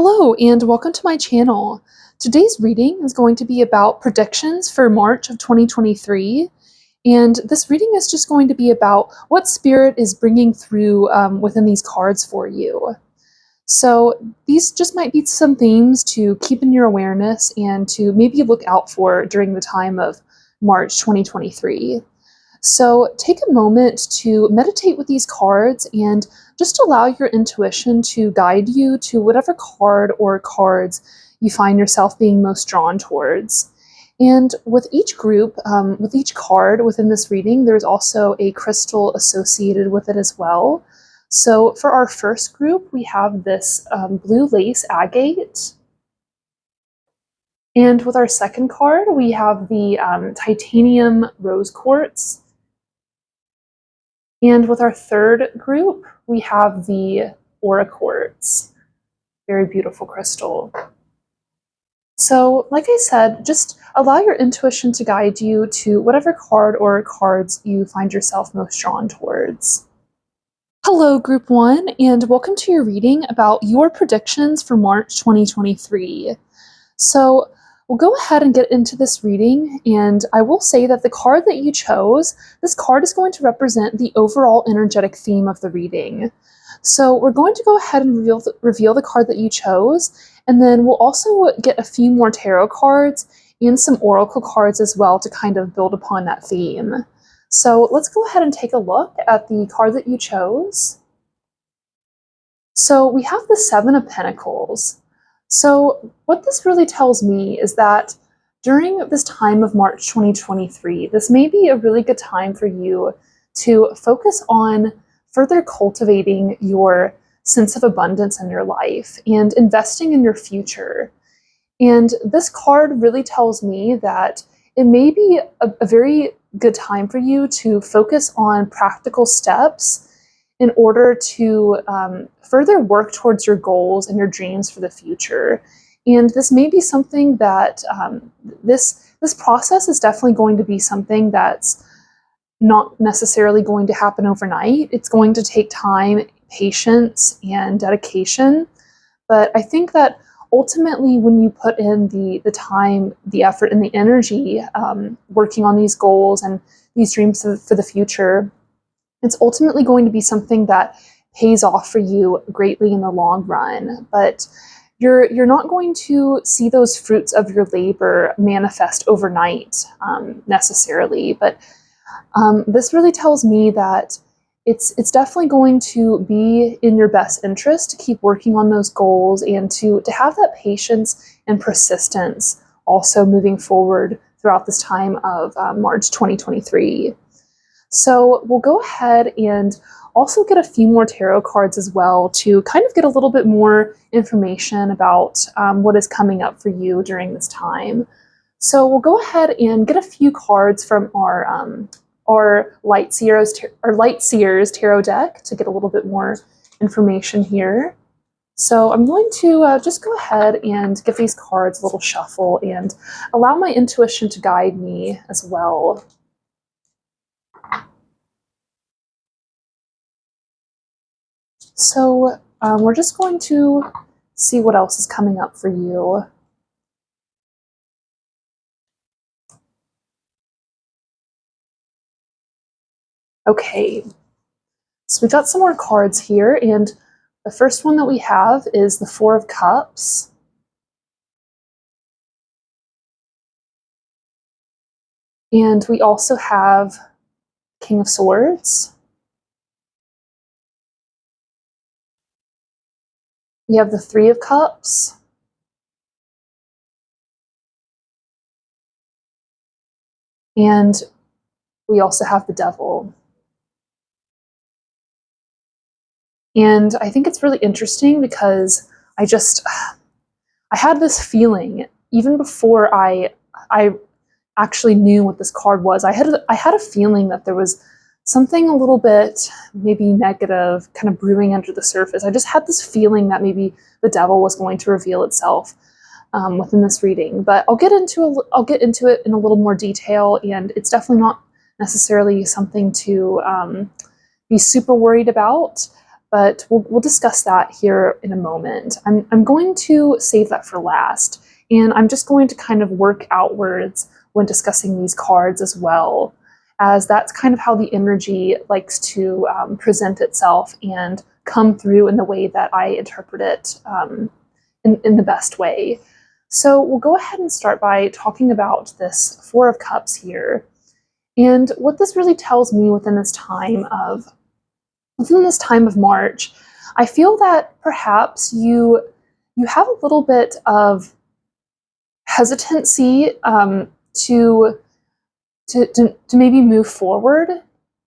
Hello and welcome to my channel. Today's reading is going to be about predictions for March of 2023, and this reading is just going to be about what spirit is bringing through within these cards for you. So these just might be some themes to keep in your awareness and to maybe look out for during the time of March 2023. So take a moment to meditate with these cards and just allow your intuition to guide you to whatever card or cards you find yourself being most drawn towards. And with each group, with each card within this reading, there's also a crystal associated with it as well. So for our first group, we have this blue lace agate. And with our second card, we have the titanium rose quartz. And with our third group, we have the aura quartz. Very beautiful crystal. So, like I said, just allow your intuition to guide you to whatever card or cards you find yourself most drawn towards. Hello, Group 1, and welcome to your reading about your predictions for March 2023. So, we'll go ahead and get into this reading, and I will say that the card that you chose, this card is going to represent the overall energetic theme of the reading. So we're going to go ahead and reveal the card that you chose, and then we'll also get a few more tarot cards and some oracle cards as well to kind of build upon that theme. So let's go ahead and take a look at the card that you chose. So we have the Seven of Pentacles. So what this really tells me is that during this time of March 2023, this may be a really good time for you to focus on further cultivating your sense of abundance in your life and investing in your future. And this card really tells me that it may be a very good time for you to focus on practical steps in order to further work towards your goals and your dreams for the future. And this may be something that this process is definitely going to be something that's not necessarily going to happen overnight. It's going to take time, patience, and dedication. But I think that ultimately when you put in the time, the effort, and the energy working on these goals and these dreams for the future, it's ultimately going to be something that pays off for you greatly in the long run. But you're not going to see those fruits of your labor manifest overnight necessarily. But this really tells me that it's definitely going to be in your best interest to keep working on those goals and to have that patience and persistence also moving forward throughout this time of March 2023. So we'll go ahead and also get a few more tarot cards as well to kind of get a little bit more information about what is coming up for you during this time. So we'll go ahead and get a few cards from our Light Seers Tarot deck to get a little bit more information here. So I'm going to just go ahead and give these cards a little shuffle and allow my intuition to guide me as well. So we're just going to see what else is coming up for you. Okay, so we got some more cards here, and the first one that we have is the Four of Cups. And we also have King of Swords. We have the Three of Cups. And we also have the Devil. And I think it's really interesting because I had this feeling, even before I actually knew what this card was, I had a feeling that there was something a little bit maybe negative kind of brewing under the surface. I just had this feeling that maybe the Devil was going to reveal itself within this reading. But I'll get into it in a little more detail, and it's definitely not necessarily something to be super worried about. but we'll discuss that here in a moment. I'm going to save that for last, and I'm just going to kind of work outwards when discussing these cards as well, as that's kind of how the energy likes to present itself and come through in the way that I interpret it in the best way. So we'll go ahead and start by talking about this Four of Cups here. And what this really tells me within this time of March, I feel that perhaps you have a little bit of hesitancy to maybe move forward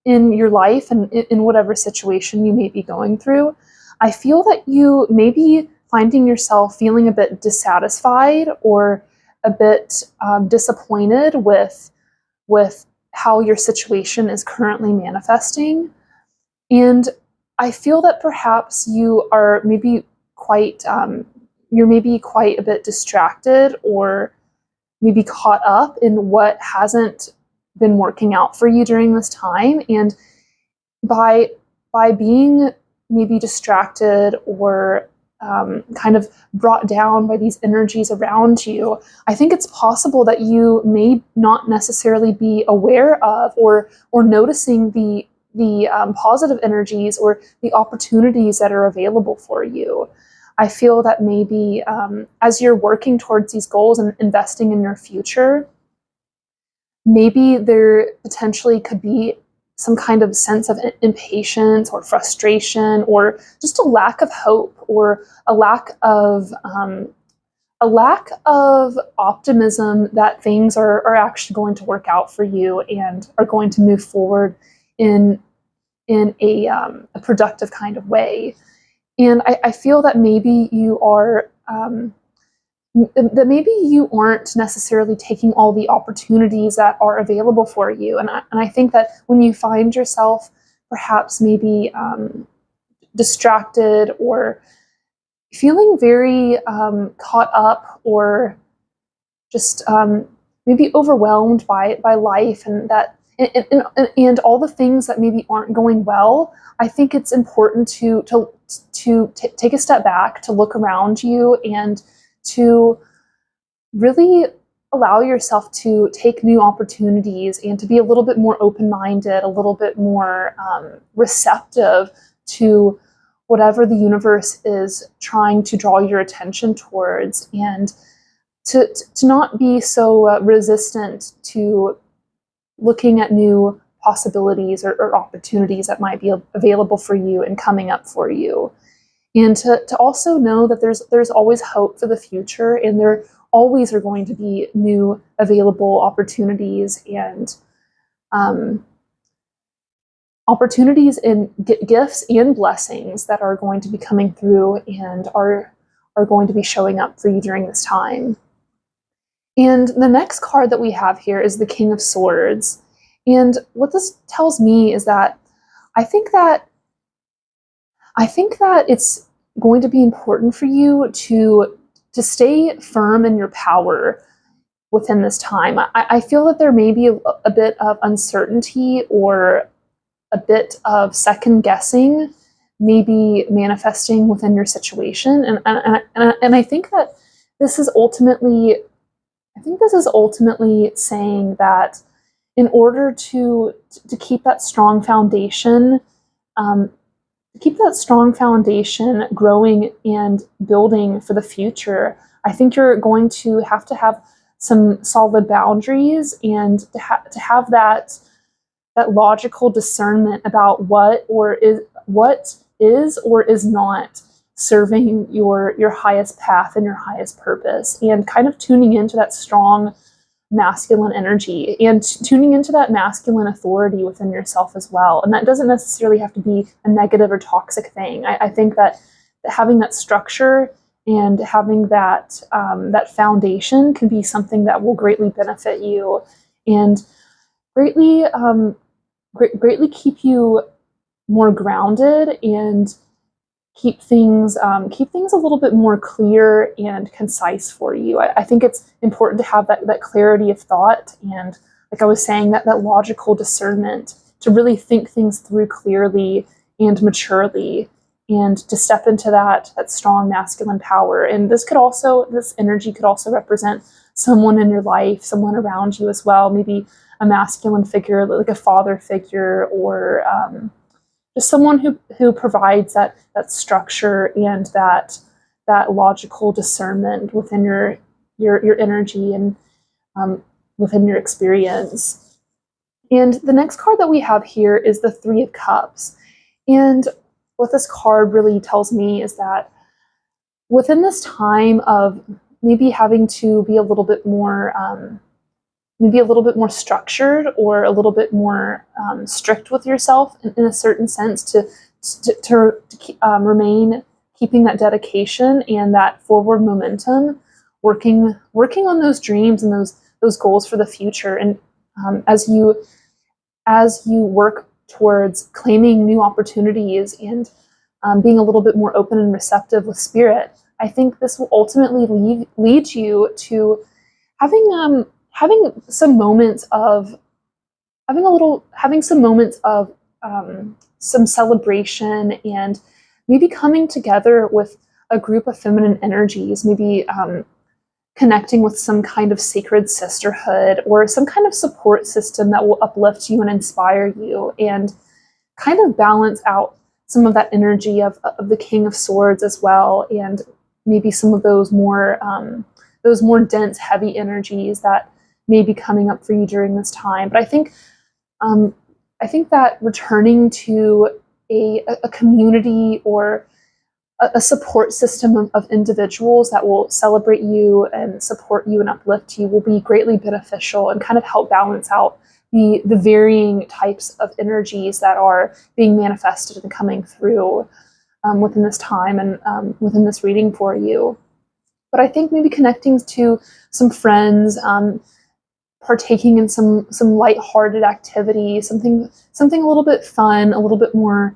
in your life and in whatever situation you may be going through. I feel that you may be finding yourself feeling a bit dissatisfied or a bit disappointed with how your situation is currently manifesting. And I feel that perhaps you are maybe quite a bit distracted or maybe caught up in what hasn't been working out for you during this time. And by being maybe distracted or kind of brought down by these energies around you, I think it's possible that you may not necessarily be aware of or noticing the positive energies or the opportunities that are available for you. I feel that maybe as you're working towards these goals and investing in your future, maybe there potentially could be some kind of sense of impatience or frustration or just a lack of hope or a lack of optimism that things are actually going to work out for you and are going to move forward in a productive kind of way. And I feel that maybe you are that maybe you aren't necessarily taking all the opportunities that are available for you. And I think that when you find yourself perhaps maybe distracted or feeling very caught up or just maybe overwhelmed by life and that and all the things that maybe aren't going well, I think it's important to take a step back, to look around you, and to really allow yourself to take new opportunities and to be a little bit more open-minded, a little bit more receptive to whatever the universe is trying to draw your attention towards, and to not be so resistant to looking at new possibilities or opportunities that might be available for you and coming up for you. And to also know that there's always hope for the future, and there always are going to be new available opportunities and opportunities and gifts and blessings that are going to be coming through and are going to be showing up for you during this time. And the next card that we have here is the King of Swords. And what this tells me is that I think that it's going to be important for you to stay firm in your power within this time. I feel that there may be a bit of uncertainty or a bit of second guessing maybe manifesting within your situation. And I think that this is ultimately saying that in order to keep that strong foundation, growing and building for the future, I think you're going to have some solid boundaries and to have that logical discernment about what is or is not serving your highest path and your highest purpose, and kind of tuning into that strong masculine energy and tuning into that masculine authority within yourself as well. And that doesn't necessarily have to be a negative or toxic thing. I think that having that structure and having that foundation can be something that will greatly benefit you and greatly keep you more grounded and keep things a little bit more clear and concise for you. I think it's important to have that clarity of thought and, like I was saying, that logical discernment to really think things through clearly and maturely and to step into that strong masculine power. And this energy could also represent someone in your life, someone around you as well, maybe a masculine figure, like a father figure, or just someone who provides that structure and that logical discernment within your energy and within your experience. And the next card that we have here is the Three of Cups. And what this card really tells me is that within this time of maybe having to be a little bit more structured, or a little bit more strict with yourself in a certain sense, to remain keeping that dedication and that forward momentum, working on those dreams and those goals for the future. And as you work towards claiming new opportunities and being a little bit more open and receptive with spirit, I think this will ultimately lead you to having some moments of some celebration, and maybe coming together with a group of feminine energies, maybe connecting with some kind of sacred sisterhood or some kind of support system that will uplift you and inspire you, and kind of balance out some of that energy of the King of Swords as well, and maybe some of those more dense, heavy energies that may be coming up for you during this time. But I think that returning to a community or a support system of individuals that will celebrate you and support you and uplift you will be greatly beneficial, and kind of help balance out the varying types of energies that are being manifested and coming through within this time and within this reading for you. But I think maybe connecting to some friends, partaking in some lighthearted activity, something a little bit fun, a little bit more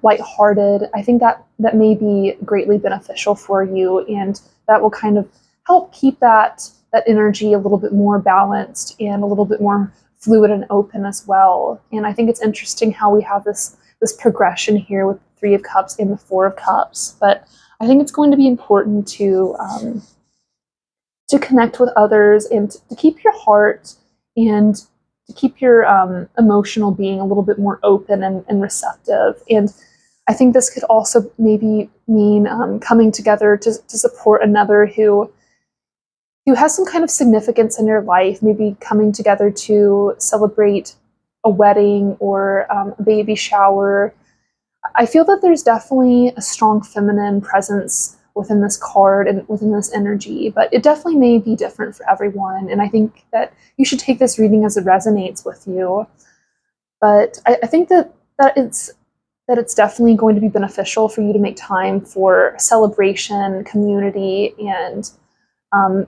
lighthearted, I think that may be greatly beneficial for you, and that will kind of help keep that energy a little bit more balanced and a little bit more fluid and open as well. And I think it's interesting how we have this progression here with the Three of Cups and the Four of Cups. But I think it's going to be important to connect with others, and to keep your heart and to keep your emotional being a little bit more open and receptive. And I think this could also maybe mean coming together to support another who has some kind of significance in your life, maybe coming together to celebrate a wedding or a baby shower. I feel that there's definitely a strong feminine presence within this card and within this energy, but it definitely may be different for everyone. And I think that you should take this reading as it resonates with you. But I think that it's definitely going to be beneficial for you to make time for celebration, community, and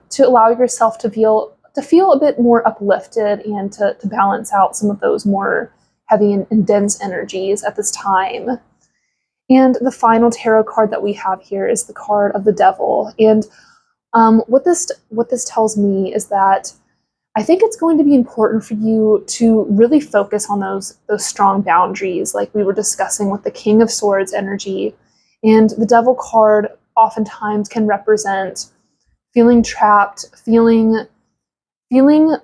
to allow yourself to feel a bit more uplifted, and to balance out some of those more heavy and dense energies at this time. And the final tarot card that we have here is the card of the Devil. And what this tells me is that I think it's going to be important for you to really focus on those strong boundaries, like we were discussing with the King of Swords energy. And the Devil card oftentimes can represent feeling trapped, feeling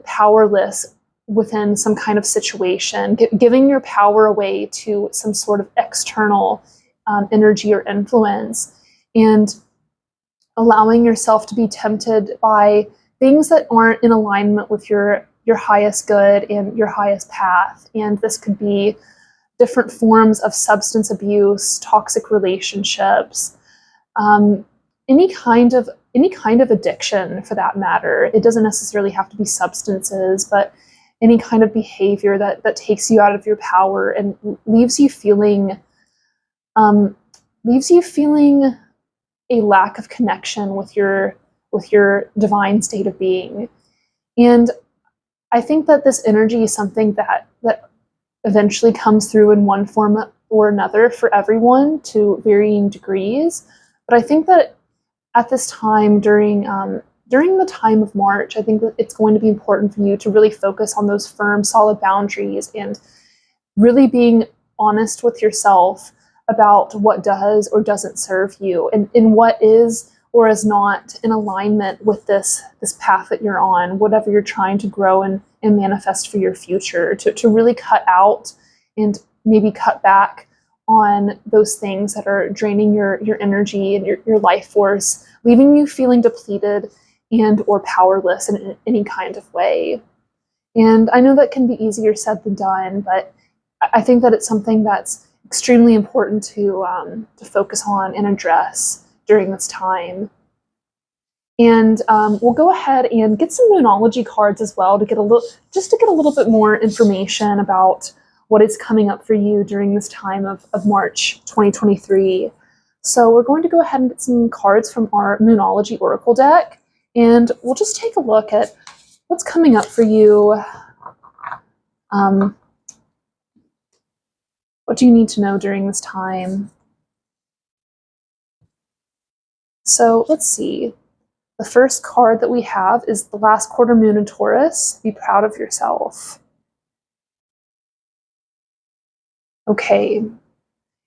powerless within some kind of situation, giving your power away to some sort of external energy or influence, and allowing yourself to be tempted by things that aren't in alignment with your highest good and your highest path. And this could be different forms of substance abuse, toxic relationships, any kind of addiction for that matter. It doesn't necessarily have to be substances, but any kind of behavior that takes you out of your power and leaves you feeling a lack of connection with your divine state of being. And I think that this energy is something that eventually comes through in one form or another for everyone to varying degrees. But I think that at this time, during the time of March, I think that it's going to be important for you to really focus on those firm, solid boundaries, and really being honest with yourself about what does or doesn't serve you, and in what is or is not in alignment with this path that you're on, whatever you're trying to grow and manifest for your future, to really cut out and maybe cut back on those things that are draining your energy and your life force, leaving you feeling depleted and or powerless in any kind of way. And I know that can be easier said than done, but I think that it's something that's extremely important to focus on and address during this time. And we'll go ahead and get some Moonology cards as well to get a little bit more information about what is coming up for you during this time of March 2023. So we're going to go ahead and get some cards from our Moonology Oracle deck, and we'll just take a look at what's coming up for you. What do you need to know during this time? So let's see. The first card that we have is the last quarter moon in Taurus. Be proud of yourself. Okay.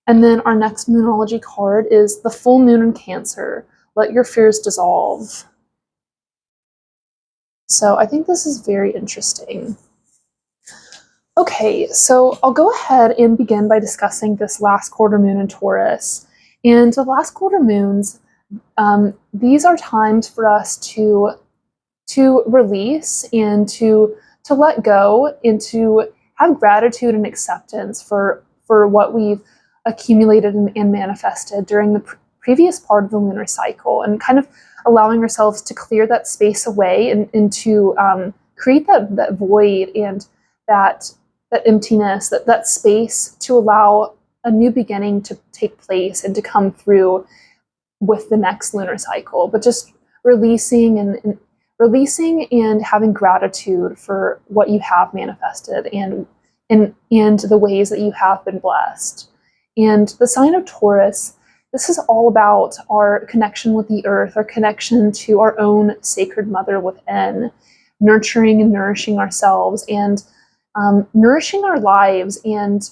And then our next Moonology card is the full moon in Cancer. Let your fears dissolve. So I think this is very interesting. Okay, so I'll go ahead and begin by discussing this last quarter moon in Taurus. And the last quarter moons, these are times for us to release and to let go and to have gratitude and acceptance for what we've accumulated and manifested during the previous part of the lunar cycle, and kind of allowing ourselves to clear that space away and to create that void and that emptiness, that space to allow a new beginning to take place and to come through with the next lunar cycle. But just releasing and having gratitude for what you have manifested and the ways that you have been blessed. And the sign of Taurus, this is all about our connection with the earth, our connection to our own sacred mother within, nurturing and nourishing ourselves, and nourishing our lives, and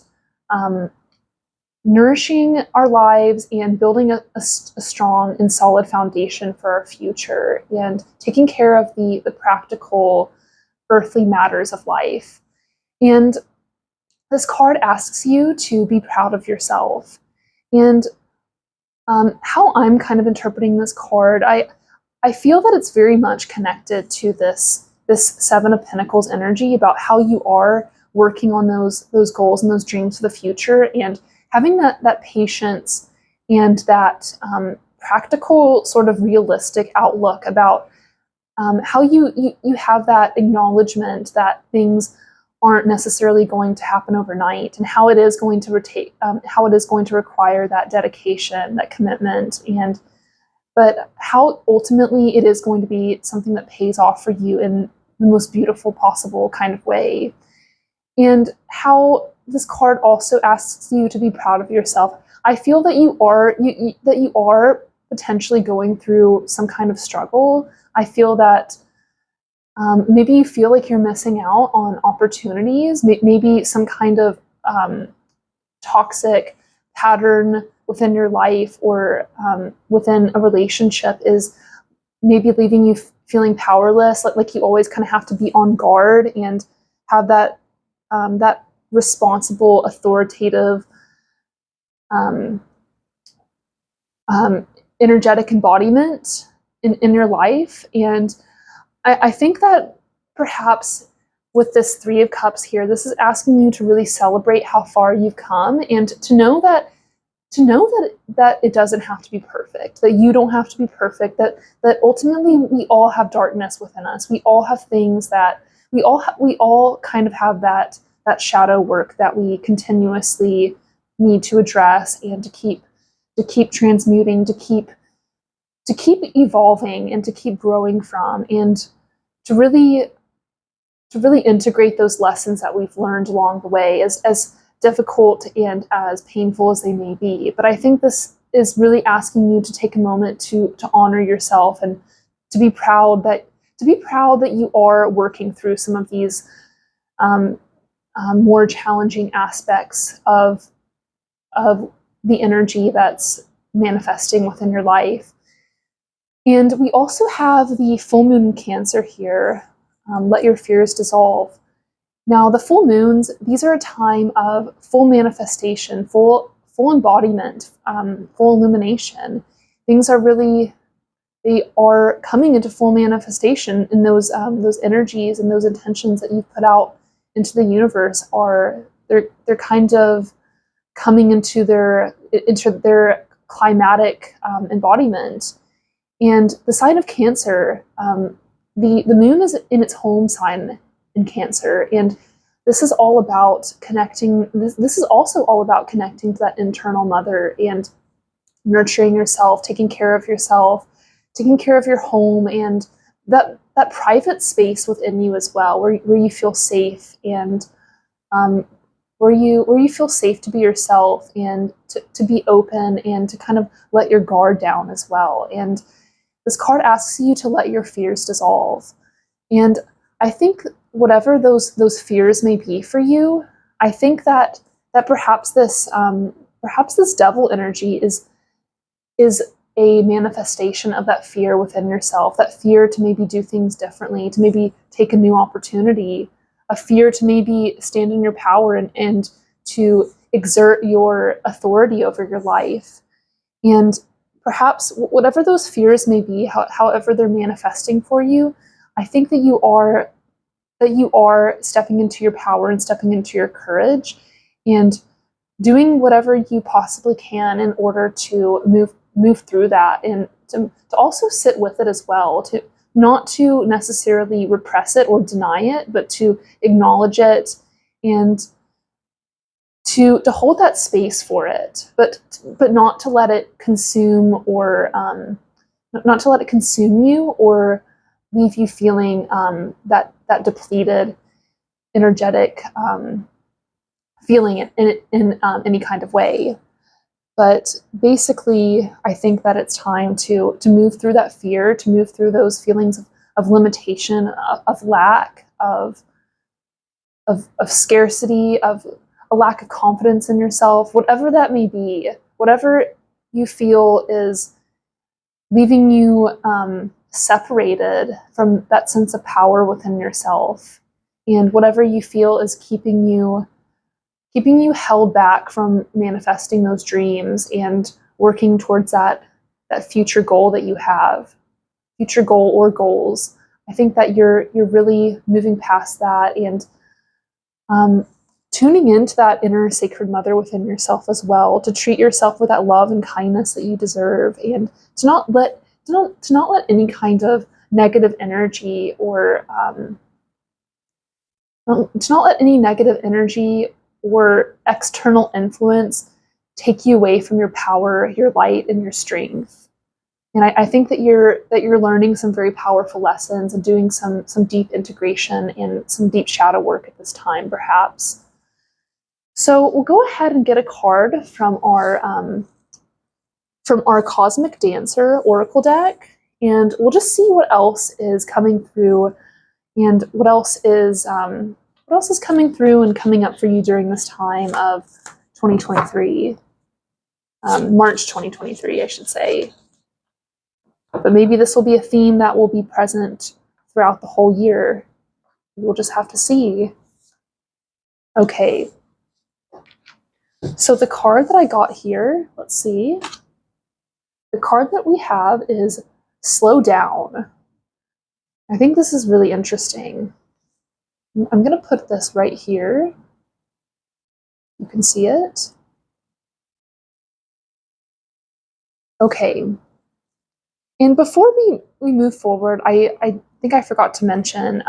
building a strong and solid foundation for our future, and taking care of the practical earthly matters of life. And this card asks you to be proud of yourself. And how I'm kind of interpreting this card, I feel that it's very much connected to this Seven of Pentacles energy about how you are working on those goals and those dreams for the future, and having that patience and that practical, sort of realistic outlook about how you have that acknowledgement that things aren't necessarily going to happen overnight, and how it is going to require that dedication, that commitment, but how ultimately it is going to be something that pays off for you in the most beautiful possible kind of way. And how this card also asks you to be proud of yourself. I feel that you are potentially going through some kind of struggle. I feel that maybe you feel like you're missing out on opportunities, maybe some kind of toxic pattern within your life or within a relationship is maybe leaving you feeling powerless, like you always kind of have to be on guard and have that responsible, authoritative, energetic embodiment in your life. And I think that perhaps with this Three of Cups here, this is asking you to really celebrate how far you've come, and to know that it doesn't have to be perfect, that you don't have to be perfect, that ultimately we all have darkness within us. We all have things that we all kind of have that shadow work that we continuously need to address, and to keep transmuting, to keep evolving, and to keep growing from, and to really integrate those lessons that we've learned along the way, as difficult and as painful as they may be. But I think this is really asking you to take a moment to honor yourself, and to be proud that you are working through some of these more challenging aspects of the energy that's manifesting within your life. And we also have the full moon in Cancer here. Let your fears dissolve. Now, the full moons, these are a time of full manifestation, full embodiment, full illumination. Things are really, they are coming into full manifestation, and those energies and those intentions that you've put out into the universe are they're kind of coming into their climatic embodiment. And the sign of Cancer, the moon is in its home sign in Cancer, and this is all about connecting. This is also all about connecting to that internal mother and nurturing yourself, taking care of yourself, taking care of your home, and that private space within you as well, where you feel safe, and where you feel safe to be yourself and to be open and to kind of let your guard down as well. And this card asks you to let your fears dissolve. And I think whatever those fears may be for you, I think that perhaps this devil energy is a manifestation of that fear within yourself, that fear to maybe do things differently, to maybe take a new opportunity, a fear to maybe stand in your power and to exert your authority over your life. And perhaps whatever those fears may be, however they're manifesting for you, I think that you are stepping into your power and stepping into your courage and doing whatever you possibly can in order to move through that, and to also sit with it as well, to not to necessarily repress it or deny it, but to acknowledge it and to hold that space for it, but not to let it consume or not to let it consume you or leave you feeling that depleted, energetic feeling in any kind of way. But basically, I think that it's time to move through that fear, to move through those feelings of limitation, of lack, of scarcity, of a lack of confidence in yourself, whatever that may be, whatever you feel is leaving you separated from that sense of power within yourself, and whatever you feel is keeping you held back from manifesting those dreams and working towards that future goal that you have, future goal or goals. I think that you're really moving past that and tuning into that inner sacred mother within yourself as well, to treat yourself with that love and kindness that you deserve, and to not let any kind of negative energy or or external influence take you away from your power, your light, and your strength. And I think that you're learning some very powerful lessons and doing some deep integration and some deep shadow work at this time, perhaps. So we'll go ahead and get a card from our Cosmic Dancer Oracle deck, and we'll just see what else is coming through, and what else is coming through and coming up for you during this time of 2023, March 2023, I should say. But maybe this will be a theme that will be present throughout the whole year. We'll just have to see. Okay. So the card that I got here, let's see. The card that we have is Slow Down. I think this is really interesting. I'm going to put this right here. You can see it. Okay. And before we move forward, I think I forgot to mention,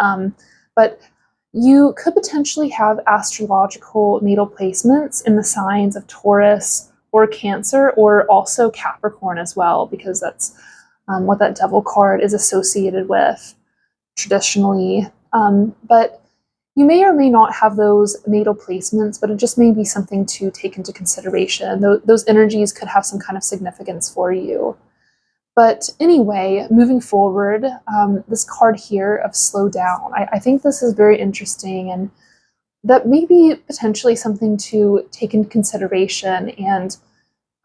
but you could potentially have astrological natal placements in the signs of Taurus or Cancer, or also Capricorn as well, because that's what that devil card is associated with traditionally. But you may or may not have those natal placements, but it just may be something to take into consideration. Those energies could have some kind of significance for you. But anyway, moving forward, this card here of Slow Down, I think this is very interesting, and that may be potentially something to take into consideration and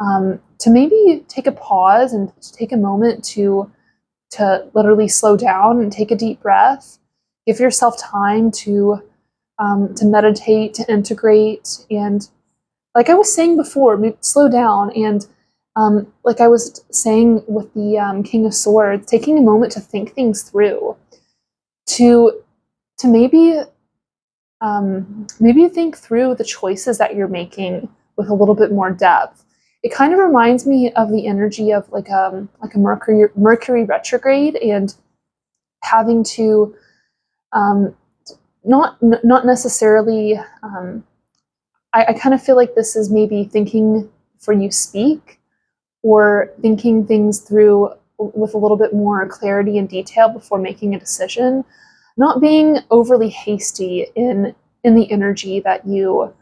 to maybe take a pause and take a moment to literally slow down and take a deep breath. Give yourself time to meditate, to integrate, and like I was saying before, slow down. And like I was saying with the King of Swords, taking a moment to think things through, to maybe maybe think through the choices that you're making with a little bit more depth. It kind of reminds me of the energy of like a Mercury retrograde, and having to not necessarily. I kind of feel like this is maybe thinking before you speak, or thinking things through with a little bit more clarity and detail before making a decision. Not being overly hasty in the energy that you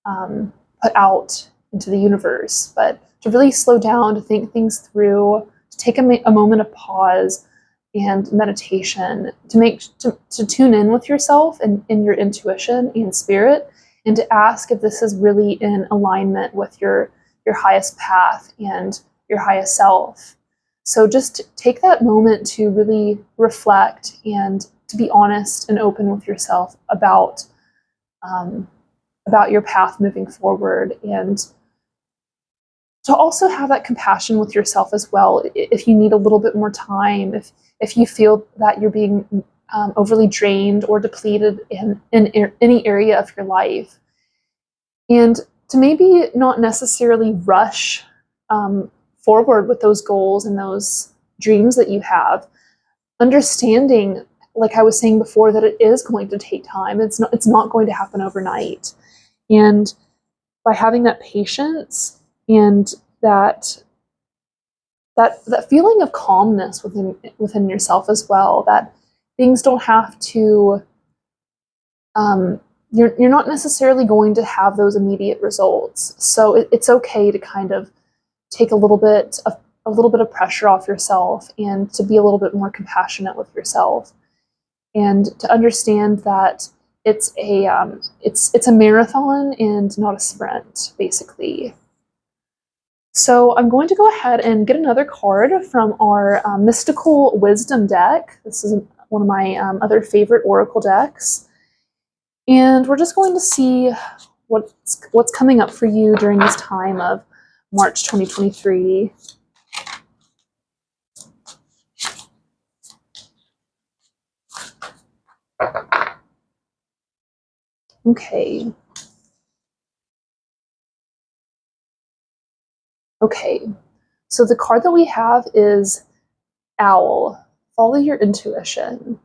put out into the universe, but to really slow down, to think things through, to take a moment of pause and meditation, to tune in with yourself and in your intuition and spirit, and to ask if this is really in alignment with your highest path and your highest self. So just take that moment to really reflect and to be honest and open with yourself about your path moving forward, and to also have that compassion with yourself as well. If you need a little bit more time, if you feel that you're being overly drained or depleted in any area of your life, and to maybe not necessarily rush forward with those goals and those dreams that you have, understanding, like I was saying before, that it is going to take time. It's not going to happen overnight. And by having that patience and that feeling of calmness within yourself as well, that things don't have to you're not necessarily going to have those immediate results. So it's okay to kind of take a little bit of pressure off yourself, and to be a little bit more compassionate with yourself, and to understand that it's a marathon and not a sprint, basically. So I'm going to go ahead and get another card from our Mystical Wisdom deck. This is one of my other favorite oracle decks. And we're just going to see what's coming up for you during this time of March 2023. Okay. Okay. So the card that we have is Owl. Follow your intuition.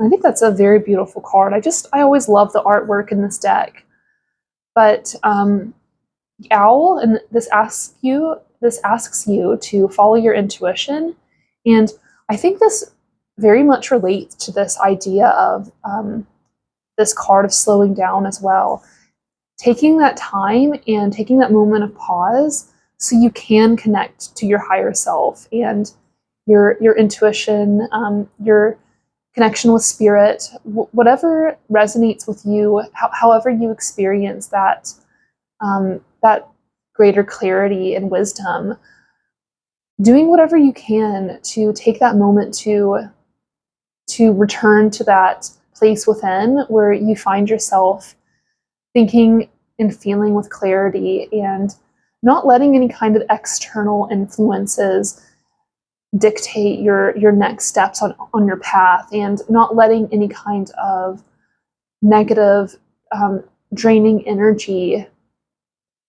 I think that's a very beautiful card. I always love the artwork in this deck. But Owl, and this asks you to follow your intuition, and I think this very much relates to this idea of this card of slowing down as well. Taking that time and taking that moment of pause so you can connect to your higher self and your intuition, your connection with spirit, whatever resonates with you, however you experience that greater clarity and wisdom. Doing whatever you can to take that moment to return to that place within where you find yourself thinking and feeling with clarity, and not letting any kind of external influences dictate your next steps on your path, and not letting any kind of negative draining energy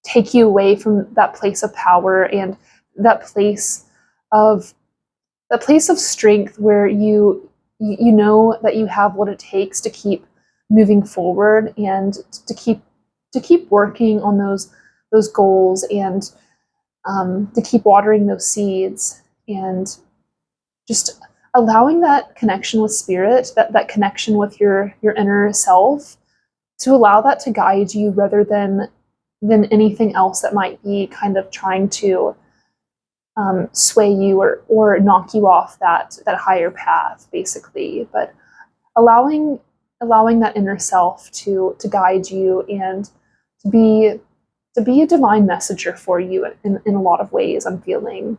take you away from that place of power and that place of strength, where you know that you have what it takes to keep moving forward, and to keep working on those goals, and to keep watering those seeds, and just allowing that connection with spirit, that connection with your inner self, to allow that to guide you rather than anything else that might be kind of trying to sway you or knock you off that higher path, basically. But allowing allowing that inner self to guide you and to be a divine messenger for you in a lot of ways, I'm feeling.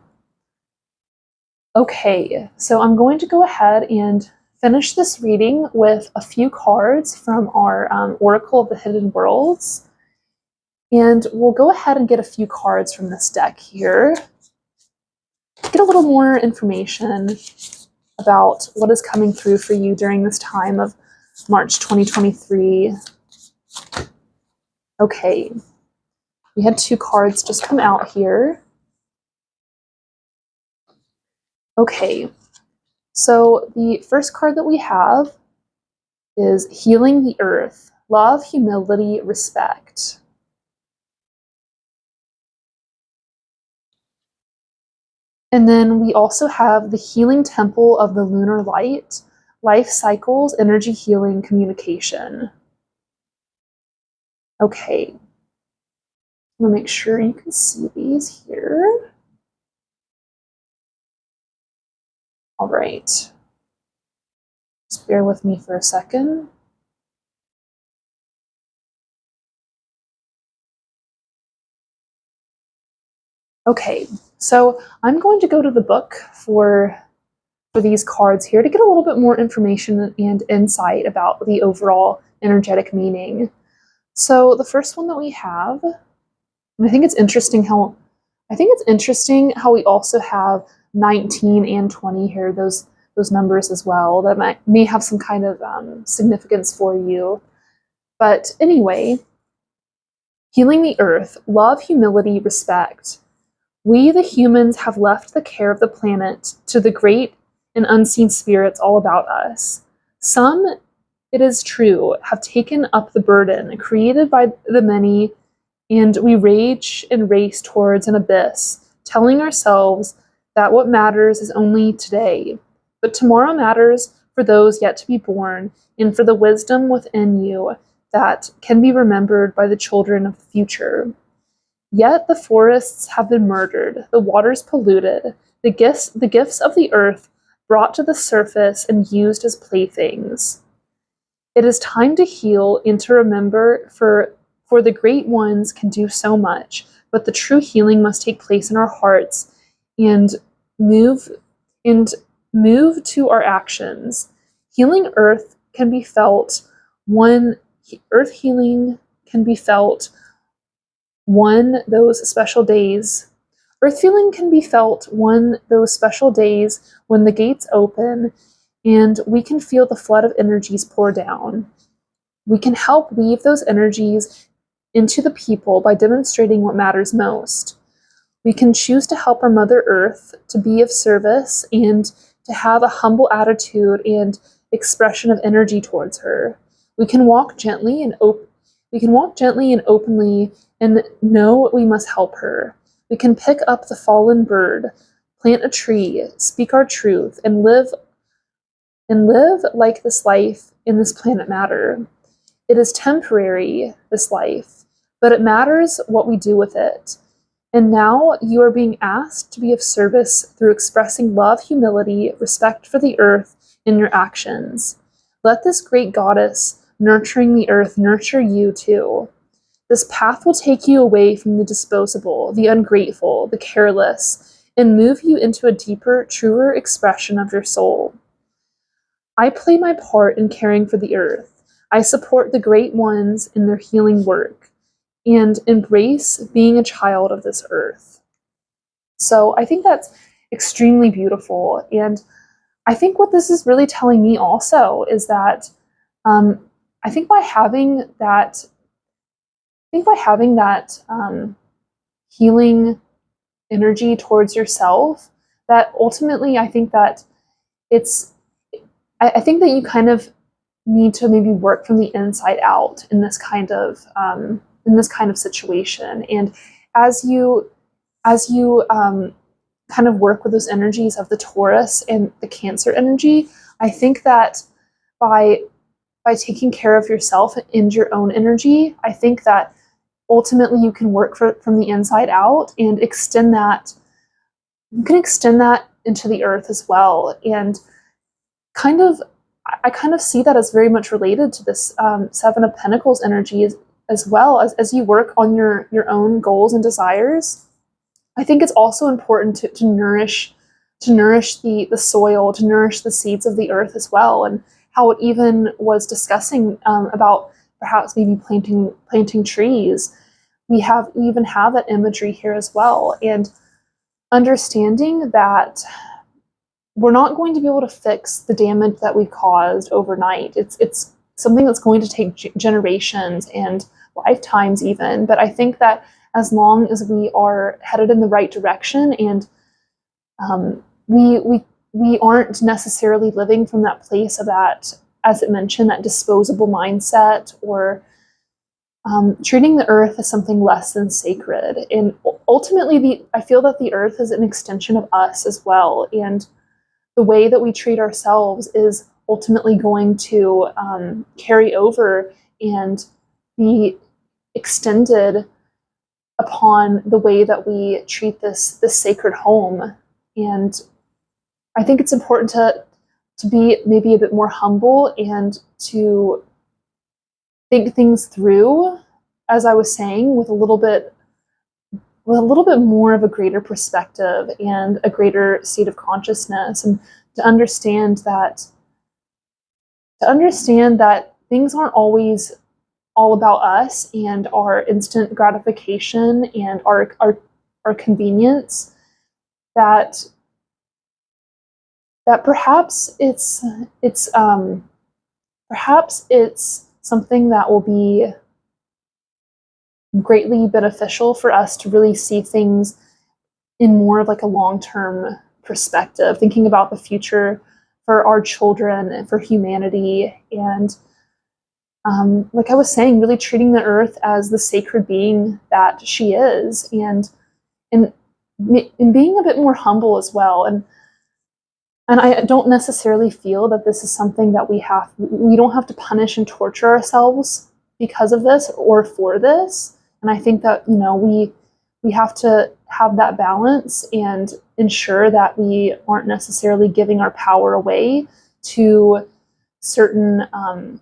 Okay, so I'm going to go ahead and finish this reading with a few cards from our Oracle of the Hidden Worlds. And we'll go ahead and get a few cards from this deck here. Get a little more information about what is coming through for you during this time of March 2023. Okay, we had 2 cards just come out here. Okay, so the first card that we have is Healing the Earth. Love, humility, respect. And then we also have the Healing Temple of the Lunar Light, life cycles, energy healing, communication. Okay, I'm gonna make sure you can see these here. All right, just bear with me for a second. Okay, so I'm going to go to the book for these cards here to get a little bit more information and insight about the overall energetic meaning. So the first one that we have, and I think it's interesting how we also have 19 and 20 here, those numbers as well, that may have some kind of significance for you. But anyway, healing the earth, love, humility, respect. We, the humans, have left the care of the planet to the great and unseen spirits all about us. Some, it is true, have taken up the burden created by the many, and we rage and race towards an abyss, telling ourselves that what matters is only today. But tomorrow matters for those yet to be born, and for the wisdom within you that can be remembered by the children of the future. Yet the forests have been murdered, the waters polluted, the gifts of the earth brought to the surface and used as playthings. It is time to heal and to remember, for the great ones can do so much, but the true healing must take place in our hearts and move to our actions. Healing earth can be felt earth healing can be felt those special days. Earth feeling can be felt those special days when the gates open and we can feel the flood of energies pour down. We can help weave those energies into the people by demonstrating what matters most. We can choose to help our Mother Earth, to be of service, and to have a humble attitude and expression of energy towards her. We can walk gently and openly and know we must help her. We can pick up the fallen bird, plant a tree, speak our truth, and live like this life in this planet matter. It is temporary, this life, but it matters what we do with it. And now you are being asked to be of service through expressing love, humility, respect for the earth in your actions. Let this great goddess nurturing the earth nurture you too. This path will take you away from the disposable, the ungrateful, the careless, and move you into a deeper, truer expression of your soul. I play my part in caring for the earth. I support the great ones in their healing work and embrace being a child of this earth. So I think that's extremely beautiful. And I think what this is really telling me also is that I think by having that healing energy towards yourself, that ultimately I think that I think that you kind of need to maybe work from the inside out in this kind of situation. And as you kind of work with those energies of the Taurus and the Cancer energy, I think that by taking care of yourself and your own energy, I think that ultimately you can work from the inside out and extend that into the earth as well. And kind of, I kind of see that as very much related to this Seven of Pentacles energy as well as you work on your own goals and desires. I think it's also important to nourish the soil, to nourish the seeds of the earth as well, and how it even was discussing about perhaps maybe planting trees. We even have that imagery here as well, and understanding that we're not going to be able to fix the damage that we've caused overnight. It's something that's going to take generations and lifetimes even. But I think that as long as we are headed in the right direction, and we aren't necessarily living from that place of that, as it mentioned, that disposable mindset, or treating the earth as something less than sacred. And ultimately, I feel that the earth is an extension of us as well. And the way that we treat ourselves is ultimately going to carry over and be extended upon the way that we treat this sacred home. And I think it's important to be maybe a bit more humble and to think things through, as I was saying, with a little bit more of a greater perspective and a greater state of consciousness, and to understand that things aren't always all about us and our instant gratification and our convenience, that perhaps it's something that will be greatly beneficial for us to really see things in more of like a long-term perspective, thinking about the future for our children and for humanity. And like I was saying, really treating the earth as the sacred being that she is, and being a bit more humble as well. And I don't necessarily feel that this is something that we don't have to punish and torture ourselves because of this or for this. And I think that, we have to have that balance and ensure that we aren't necessarily giving our power away to certain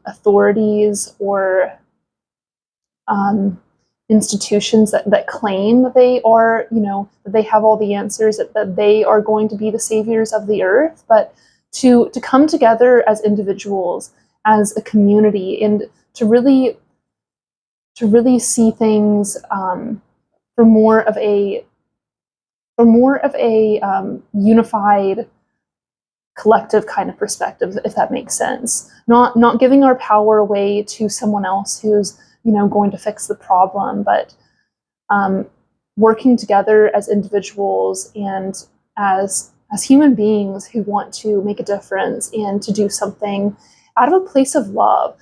authorities or institutions that claim that they are, that they have all the answers, that they are going to be the saviors of the earth, but to come together as individuals, as a community, and to really see things for more of a unified collective kind of perspective, if that makes sense. Not giving our power away to someone else who's going to fix the problem, but working together as individuals and as human beings who want to make a difference and to do something out of a place of love.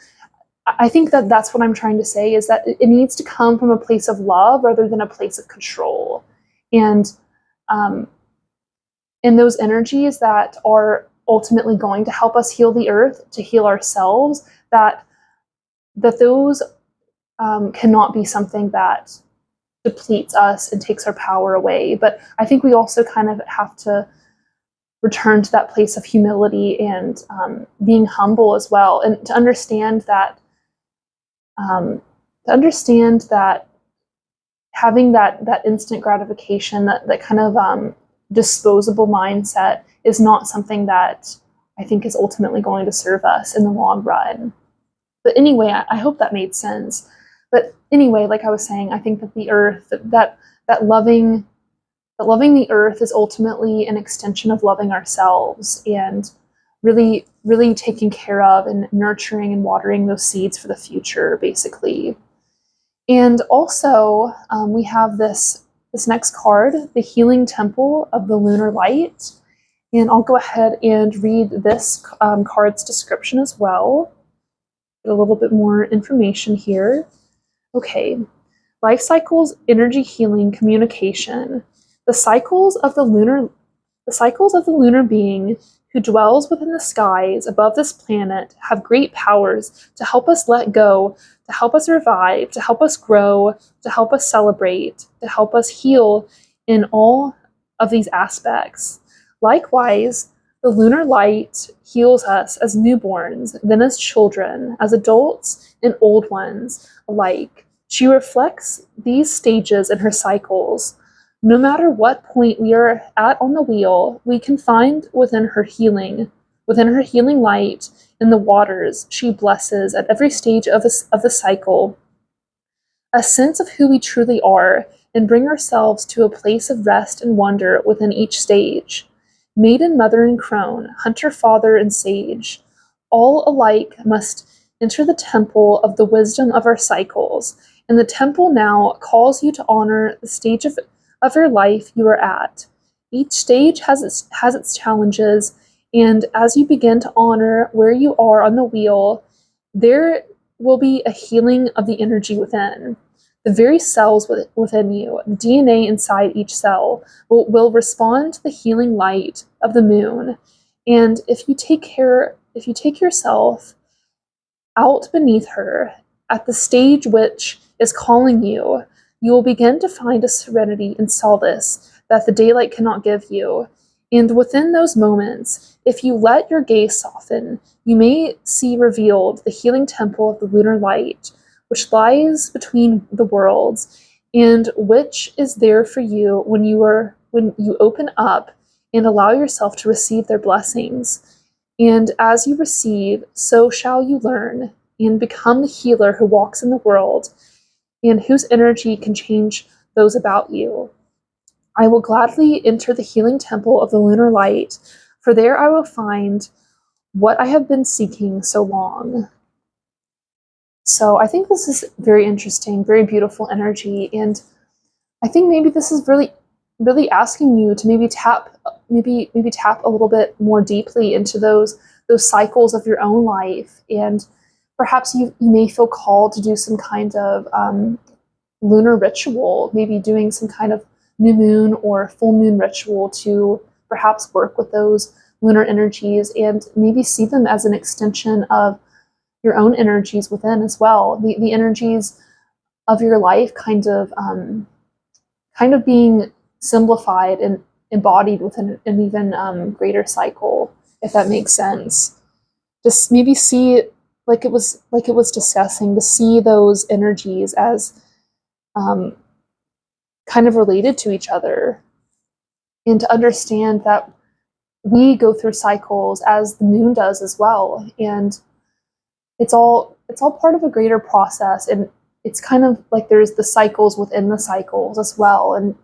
I think that that's what I'm trying to say, is that it needs to come from a place of love rather than a place of control. And those energies that are ultimately going to help us heal the earth, to heal ourselves, that those cannot be something that depletes us and takes our power away. But I think we also kind of have to return to that place of humility and being humble as well, and to understand that having that instant gratification, that kind of disposable mindset, is not something that I think is ultimately going to serve us in the long run. But anyway, I hope that made sense. But anyway, like I was saying, I think that the earth, that loving the earth is ultimately an extension of loving ourselves, and really, really taking care of and nurturing and watering those seeds for the future, basically. And also, we have this next card, the Healing Temple of the Lunar Light. And I'll go ahead and read this card's description as well. Get a little bit more information here. Okay. Life cycles, energy healing, communication. The cycles of the lunar being who dwells within the skies above this planet have great powers to help us let go, to help us revive, to help us grow, to help us celebrate, to help us heal in all of these aspects. Likewise, The lunar light heals us as newborns, then as children, as adults, and old ones alike. She reflects these stages in her cycles. No matter what point we are at on the wheel, we can find within her healing light in the waters she blesses at every stage of the cycle, a sense of who we truly are, and bring ourselves to a place of rest and wonder within each stage. Maiden, mother, and crone, hunter, father, and sage, all alike must enter the temple of the wisdom of our cycles, and the temple now calls you to honor the stage of your life you are at. Each stage has its challenges, and as you begin to honor where you are on the wheel, there will be a healing of the energy within. The very cells within you, the DNA inside each cell, will respond to the healing light of the moon. And if you take yourself out beneath her at the stage which is calling you, you will begin to find a serenity and solace that the daylight cannot give you. And within those moments, if you let your gaze soften, you may see revealed the healing temple of the lunar light, which lies between the worlds, and which is there for you when you open up and allow yourself to receive their blessings. And as you receive, so shall you learn and become the healer who walks in the world and whose energy can change those about you. I will gladly enter the healing temple of the lunar light, for there I will find what I have been seeking so long. So I think this is very interesting, very beautiful energy, and I think maybe this is really asking you to maybe tap a little bit more deeply into those cycles of your own life, and perhaps you may feel called to do some kind of lunar ritual, maybe doing some kind of new moon or full moon ritual to perhaps work with those lunar energies and maybe see them as an extension of your own energies within as well. The energies of your life kind of being simplified and embodied within an even greater cycle, if that makes sense. Just maybe see, like it was discussing, to see those energies as kind of related to each other, and to understand that we go through cycles as the moon does as well, and it's all part of a greater process, and it's kind of like there's the cycles within the cycles as well. And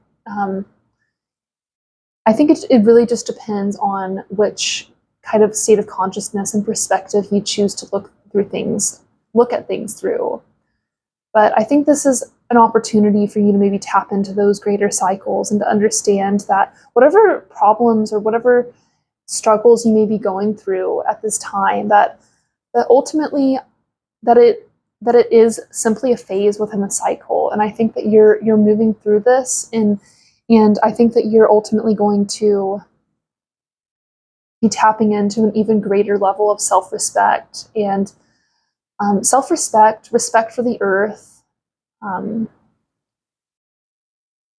I think it really just depends on which kind of state of consciousness and perspective you choose to look at things through. But I think this is an opportunity for you to maybe tap into those greater cycles and to understand that whatever problems or whatever struggles you may be going through at this time, that ultimately that it is simply a phase within the cycle. And I think that you're moving through this, and I think that you're ultimately going to be tapping into an even greater level of self-respect and respect for the earth,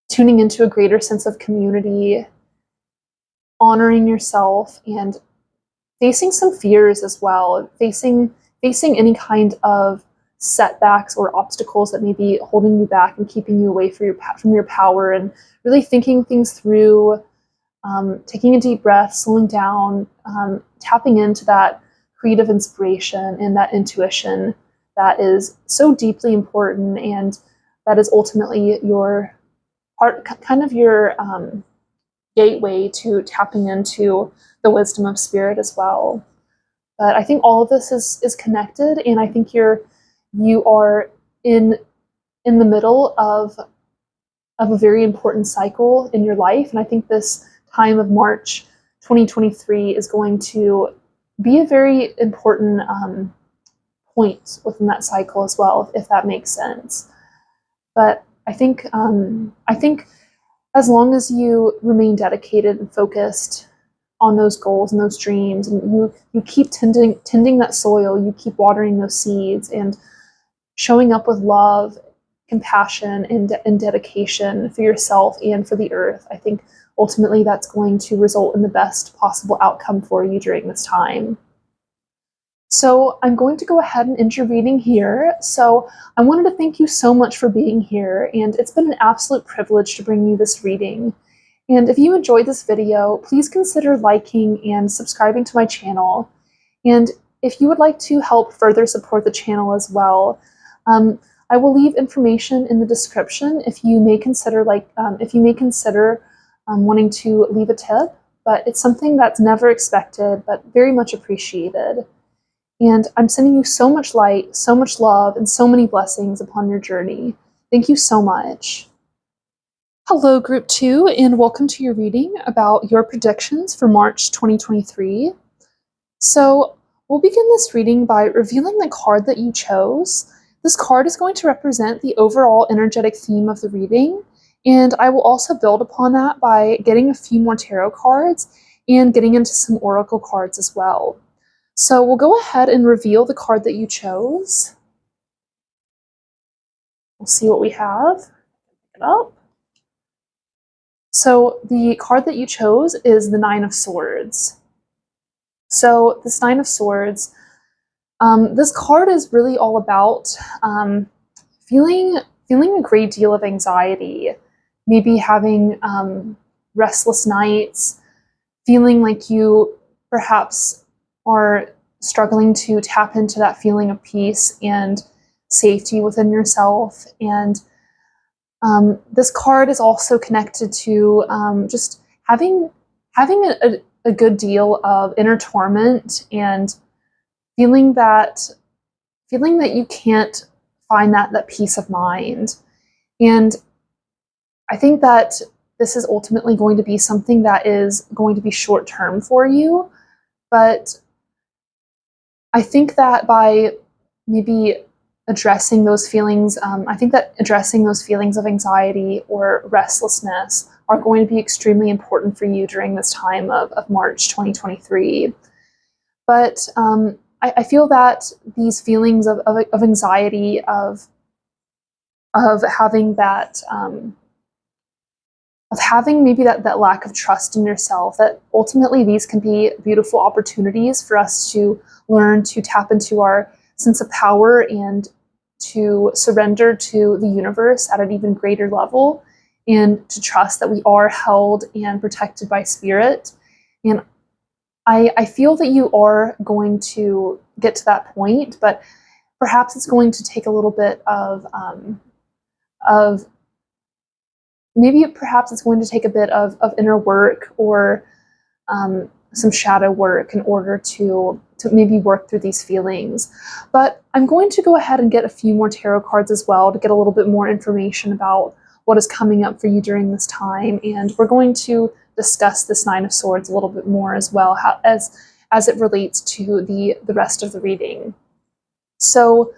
tuning into a greater sense of community, honoring yourself, and facing some fears as well, facing any kind of setbacks or obstacles that may be holding you back and keeping you away from your power, and really thinking things through, taking a deep breath, slowing down, tapping into that creative inspiration and that intuition that is so deeply important, and that is ultimately your gateway to tapping into the wisdom of spirit as well. But I think all of this is connected, and I think you are in the middle of a very important cycle in your life, and I think this time of March 2023 is going to be a very important point within that cycle as well, if that makes sense. But I think as long as you remain dedicated and focused on those goals and those dreams, and you keep tending that soil, you keep watering those seeds, and showing up with love, compassion and dedication for yourself and for the earth. I think ultimately that's going to result in the best possible outcome for you during this time. So I'm going to go ahead and end your reading here. So I wanted to thank you so much for being here, and it's been an absolute privilege to bring you this reading. And if you enjoyed this video, please consider liking and subscribing to my channel. And if you would like to help further support the channel as well, I will leave information in the description if you may consider wanting to leave a tip. But it's something that's never expected, but very much appreciated. And I'm sending you so much light, so much love, and so many blessings upon your journey. Thank you so much. Hello, Group 2, and welcome to your reading about your predictions for March 2023. So we'll begin this reading by revealing the card that you chose. This card is going to represent the overall energetic theme of the reading, and I will also build upon that by getting a few more tarot cards and getting into some oracle cards as well. So we'll go ahead and reveal the card that you chose. We'll see what we have. Pick it up. So the card that you chose is the Nine of Swords. So this Nine of Swords, this card is really all about feeling a great deal of anxiety, maybe having restless nights, feeling like you perhaps are struggling to tap into that feeling of peace and safety within yourself. And this card is also connected to just having a good deal of inner torment and feeling that you can't find that peace of mind. And I think that this is ultimately going to be something that is going to be short term for you, but I think that by maybe addressing those feelings, I think that addressing those feelings of anxiety or restlessness are going to be extremely important for you during this time of March 2023. But I feel that these feelings of anxiety, of having that, of having maybe that lack of trust in yourself, that ultimately these can be beautiful opportunities for us to learn to tap into our sense of power and to surrender to the universe at an even greater level, and to trust that we are held and protected by spirit. And I feel that you are going to get to that point, but perhaps it's going to take a little bit of inner work or some shadow work in order to maybe work through these feelings. But I'm going to go ahead and get a few more tarot cards as well to get a little bit more information about what is coming up for you during this time. And we're going to discuss this Nine of Swords a little bit more as well, as it relates to the rest of the reading. So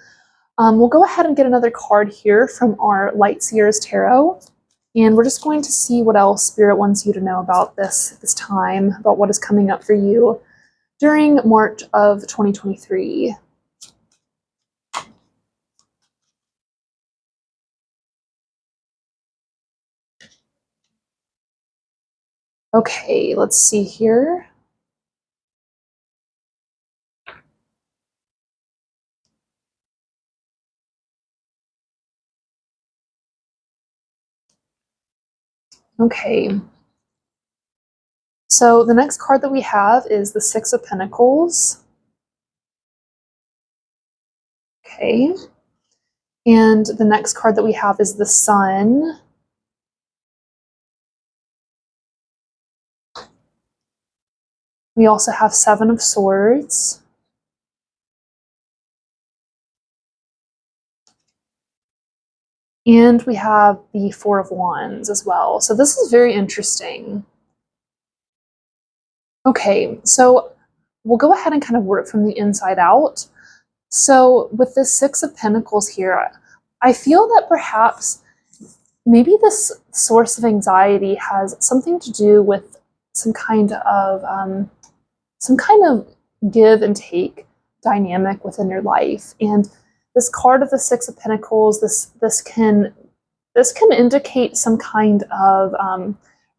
we'll go ahead and get another card here from our Light Seers Tarot. And we're just going to see what else Spirit wants you to know about this time, about what is coming up for you during March of 2023. Okay, let's see here. Okay. So the next card that we have is the Six of Pentacles. Okay. And the next card that we have is the Sun. We also have Seven of Swords. And we have the Four of Wands as well. So this is very interesting. Okay, so we'll go ahead and kind of work from the inside out. So with this Six of Pentacles here, I feel that perhaps maybe this source of anxiety has something to do with some kind of give and take dynamic within your life. And this card of the Six of Pentacles, this can indicate some kind of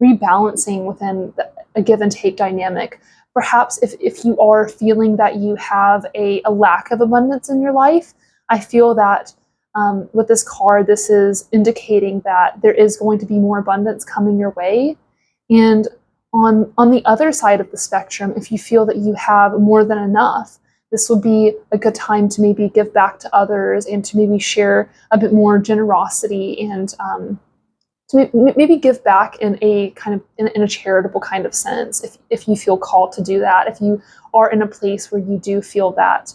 rebalancing within a give and take dynamic. Perhaps if you are feeling that you have a lack of abundance in your life, I feel that with this card, this is indicating that there is going to be more abundance coming your way. And on the other side of the spectrum, if you feel that you have more than enough, this would be a good time to maybe give back to others and to maybe share a bit more generosity and to maybe give back in a kind of in a charitable kind of sense. If you feel called to do that, if you are in a place where you do feel that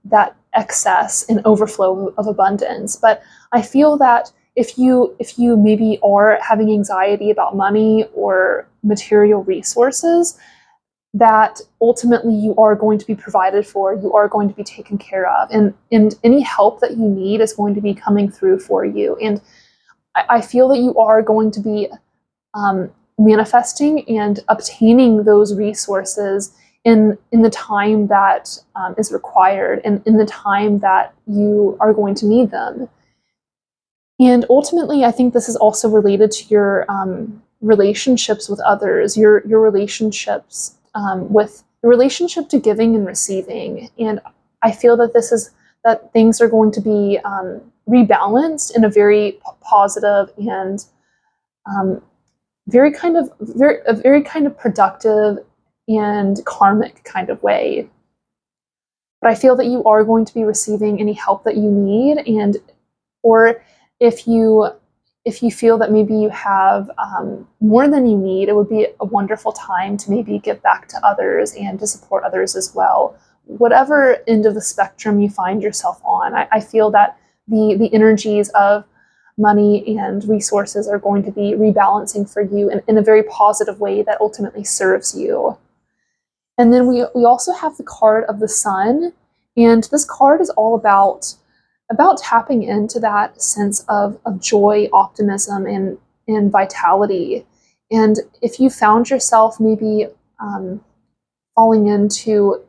that excess and overflow of abundance. But I feel that if you maybe are having anxiety about money or material resources, that ultimately you are going to be provided for, you are going to be taken care of, and any help that you need is going to be coming through for you. And I feel that you are going to be manifesting and obtaining those resources in the time that is required and in the time that you are going to need them. And ultimately, I think this is also related to your relationships with others, your relationships with the relationship to giving and receiving. And I feel that that things are going to be rebalanced in a very positive and very kind of productive and karmic kind of way. But I feel that you are going to be receiving any help that you need, and or if you feel that maybe you have more than you need, it would be a wonderful time to maybe give back to others and to support others as well. Whatever end of the spectrum you find yourself on, I feel that the energies of money and resources are going to be rebalancing for you in a very positive way that ultimately serves you. And then we also have the card of the Sun, and this card is all about tapping into that sense of joy, optimism, and vitality. And if you found yourself maybe falling into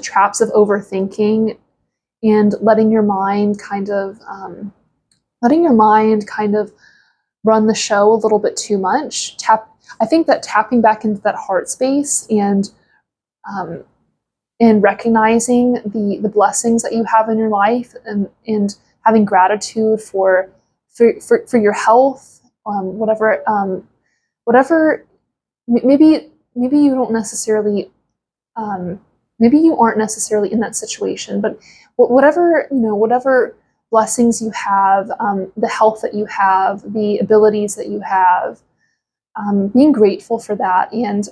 traps of overthinking and letting your mind kind of run the show a little bit too much, I think that tapping back into that heart space and recognizing the blessings that you have in your life and having gratitude for your health, whatever maybe you don't necessarily maybe you aren't necessarily in that situation, but whatever blessings you have, the health that you have, the abilities that you have, being grateful for that, and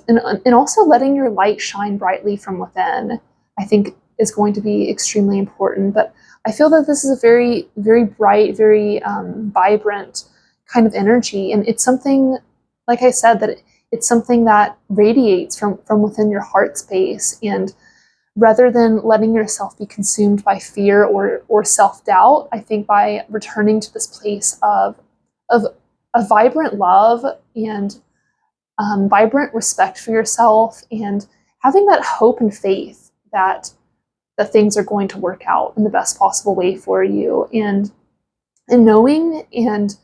also letting your light shine brightly from within, I think is going to be extremely important. But I feel that this is a very, very bright, very vibrant kind of energy, and it's something, like I said, that it's something that radiates from within your heart space. And rather than letting yourself be consumed by fear or self-doubt, I think by returning to this place of a vibrant love and vibrant respect for yourself, and having that hope and faith that things are going to work out in the best possible way for you, and knowing and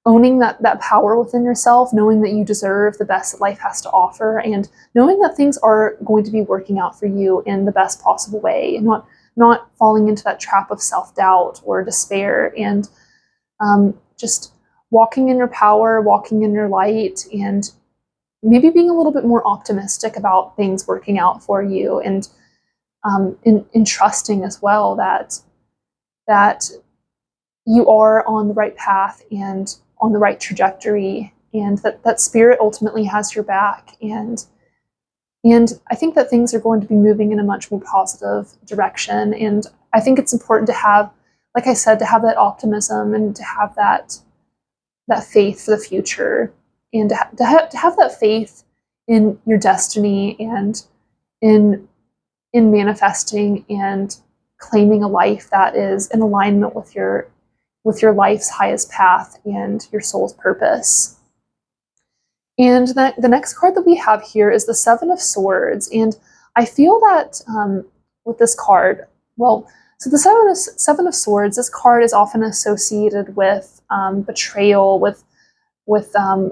owning that power within yourself, knowing that you deserve the best that life has to offer, and knowing that things are going to be working out for you in the best possible way, and not falling into that trap of self-doubt or despair, and just walking in your power, walking in your light, and maybe being a little bit more optimistic about things working out for you, and in trusting as well that you are on the right path and on the right trajectory, and that spirit ultimately has your back. And I think that things are going to be moving in a much more positive direction. And I think it's important to have, like I said, to have that optimism and to have that faith for the future, and to have that faith in your destiny, and in manifesting and claiming a life that is in alignment with your life's highest path and your soul's purpose. And the next card that we have here is the Seven of Swords. And I feel that with this card, well, So the Seven of Swords, this card is often associated with betrayal, with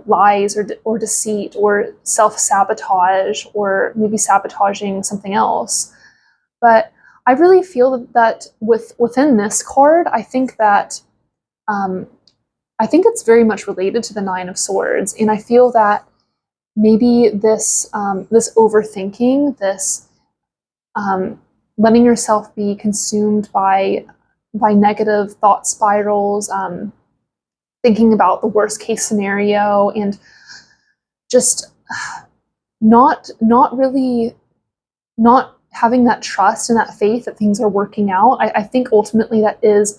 lies or deceit or self-sabotage, or maybe sabotaging something else. But I really feel that within this card, I think it's very much related to the Nine of Swords, and I feel that maybe this overthinking, this letting yourself be consumed by negative thought spirals, thinking about the worst case scenario, and just not having that trust and that faith that things are working out. I think ultimately that is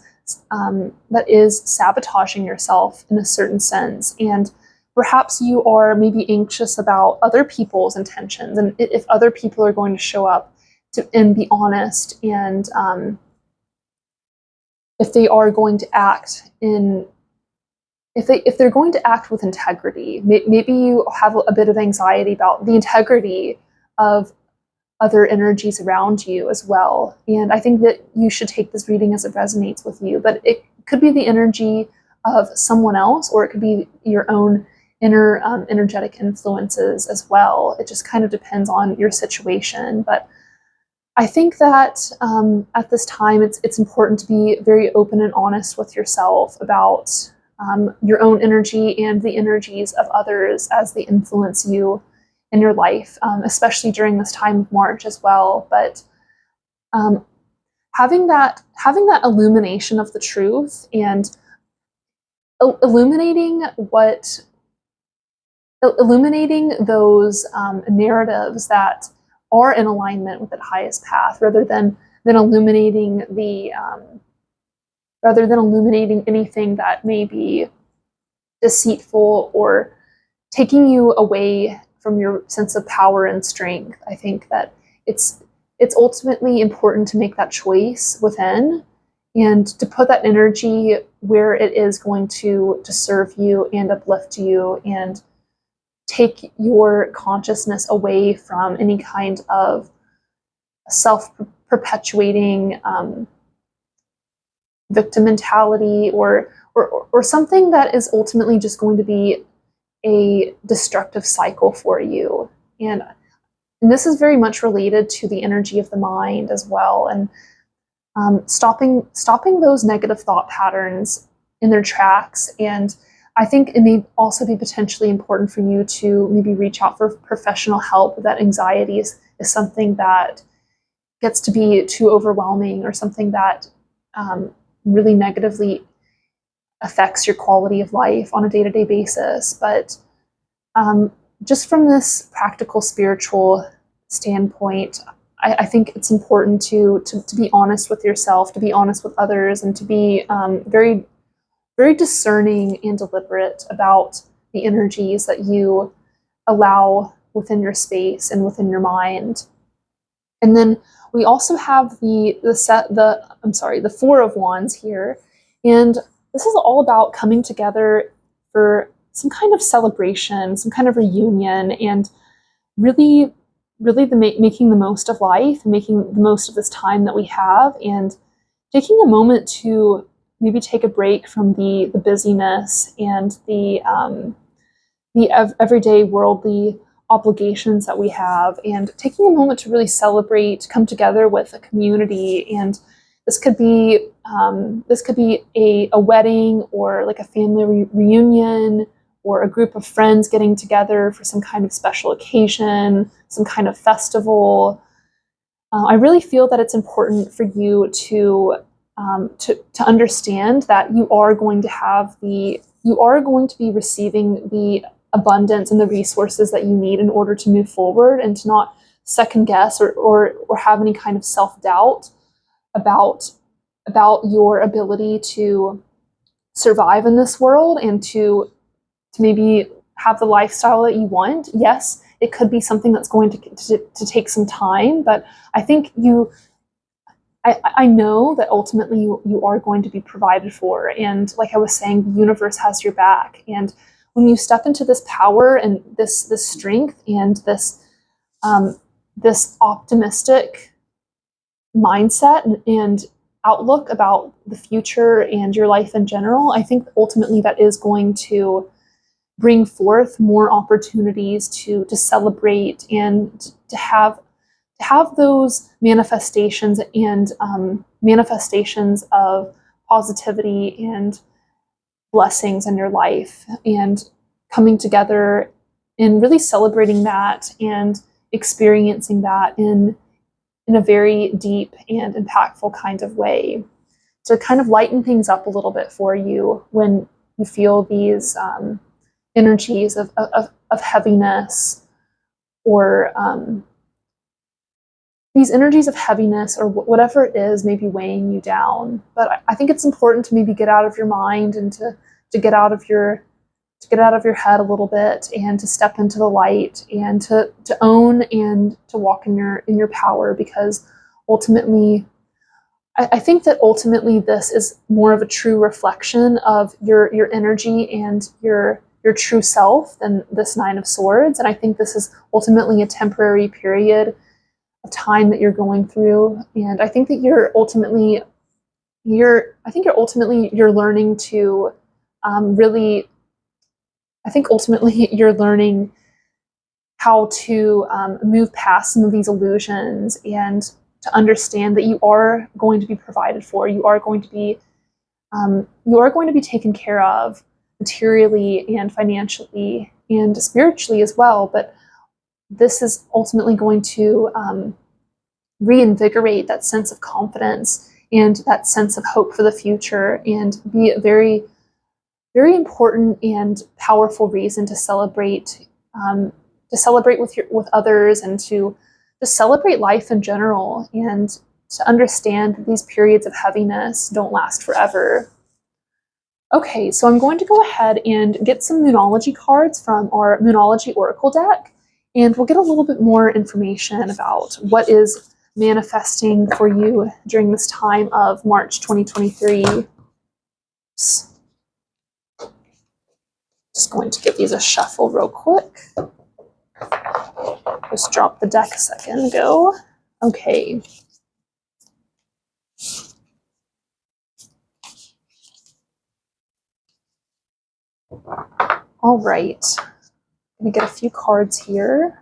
sabotaging yourself in a certain sense. And perhaps you are maybe anxious about other people's intentions, and if other people are going to show up and be honest, and if they are going to act if they're going to act with integrity. Maybe you have a bit of anxiety about the integrity of other energies around you as well. And I think that you should take this reading as it resonates with you, but it could be the energy of someone else, or it could be your own inner energetic influences as well. It just kind of depends on your situation. But I think that at this time, it's important to be very open and honest with yourself about your own energy and the energies of others as they influence you in your life, especially during this time of March as well. But having that illumination of the truth, and illuminating those narratives that are in alignment with that highest path, rather than illuminating anything that may be deceitful or taking you away from your sense of power and strength. I think that it's ultimately important to make that choice within, and to put that energy where it is going to serve you and uplift you, and take your consciousness away from any kind of self-perpetuating victim mentality, or something that is ultimately just going to be a destructive cycle for you. And this is very much related to the energy of the mind as well, and stopping those negative thought patterns in their tracks. And I think it may also be potentially important for you to maybe reach out for professional help. That anxiety is something that gets to be too overwhelming, or something that really negatively affects your quality of life on a day-to-day basis. But just from this practical spiritual standpoint, I think it's important to be honest with yourself, to be honest with others, and to be very, very discerning and deliberate about the energies that you allow within your space and within your mind. And then we also have the Four of Wands here, and this is all about coming together for some kind of celebration, some kind of reunion, and really making the most of life, making the most of this time that we have, and taking a moment to maybe take a break from the busyness and the everyday worldly obligations that we have, and taking a moment to really celebrate, come together with a community. And this could be a wedding, or like a family reunion, or a group of friends getting together for some kind of special occasion, some kind of festival. I really feel that it's important for you to understand that you are going to be receiving the abundance and the resources that you need in order to move forward, and to not second guess or have any kind of self-doubt about your ability to survive in this world, and to maybe have the lifestyle that you want. Yes, it could be something that's going to take some time, but I think I know that ultimately you are going to be provided for. And like I was saying, the universe has your back. And when you step into this power and this strength and this optimistic mindset, and outlook about the future and your life in general, I think ultimately that is going to bring forth more opportunities to celebrate and to have those manifestations and manifestations of positivity and blessings in your life, and coming together and really celebrating that and experiencing that in a very deep and impactful kind of way, to kind of lighten things up a little bit for you when you feel these energies of heaviness, or these energies of heaviness, or whatever it is maybe weighing you down. But I think it's important to maybe get out of your mind and to get out of your head a little bit, and to step into the light, and to own and to walk in your power, because ultimately I think that ultimately this is more of a true reflection of your energy and your true self than this Nine of Swords. And I think this is ultimately a temporary period of time that you're going through. And I think that you're ultimately learning to really, I think ultimately you're learning how to move past some of these illusions, and to understand that you are going to be provided for. You are going to be taken care of materially and financially and spiritually as well. But this is ultimately going to reinvigorate that sense of confidence and that sense of hope for the future, and be a very, very important and powerful reason to celebrate with others, and to celebrate life in general, and to understand that these periods of heaviness don't last forever. Okay, so I'm going to go ahead and get some Moonology cards from our Moonology Oracle deck, and we'll get a little bit more information about what is manifesting for you during this time of March 2023. Oops. Just going to give these a shuffle real quick. Just dropped the deck a second ago. Okay. All right. I'm going to get a few cards here.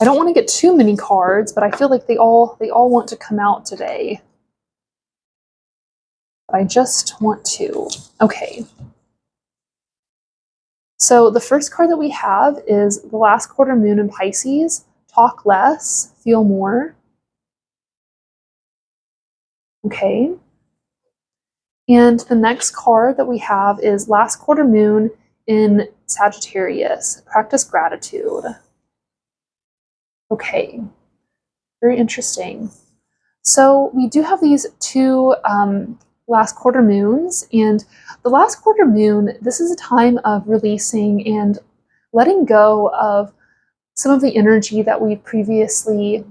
I don't want to get too many cards, but I feel like they all want to come out today. I just want to. Okay. So the first card that we have is the last quarter moon in Pisces. Talk less, feel more. Okay. And the next card that we have is last quarter moon in Sagittarius. Practice gratitude. Okay. Very interesting. So we do have these two last quarter moons, and the last quarter moon, this is a time of releasing and letting go of some of the energy that we've previously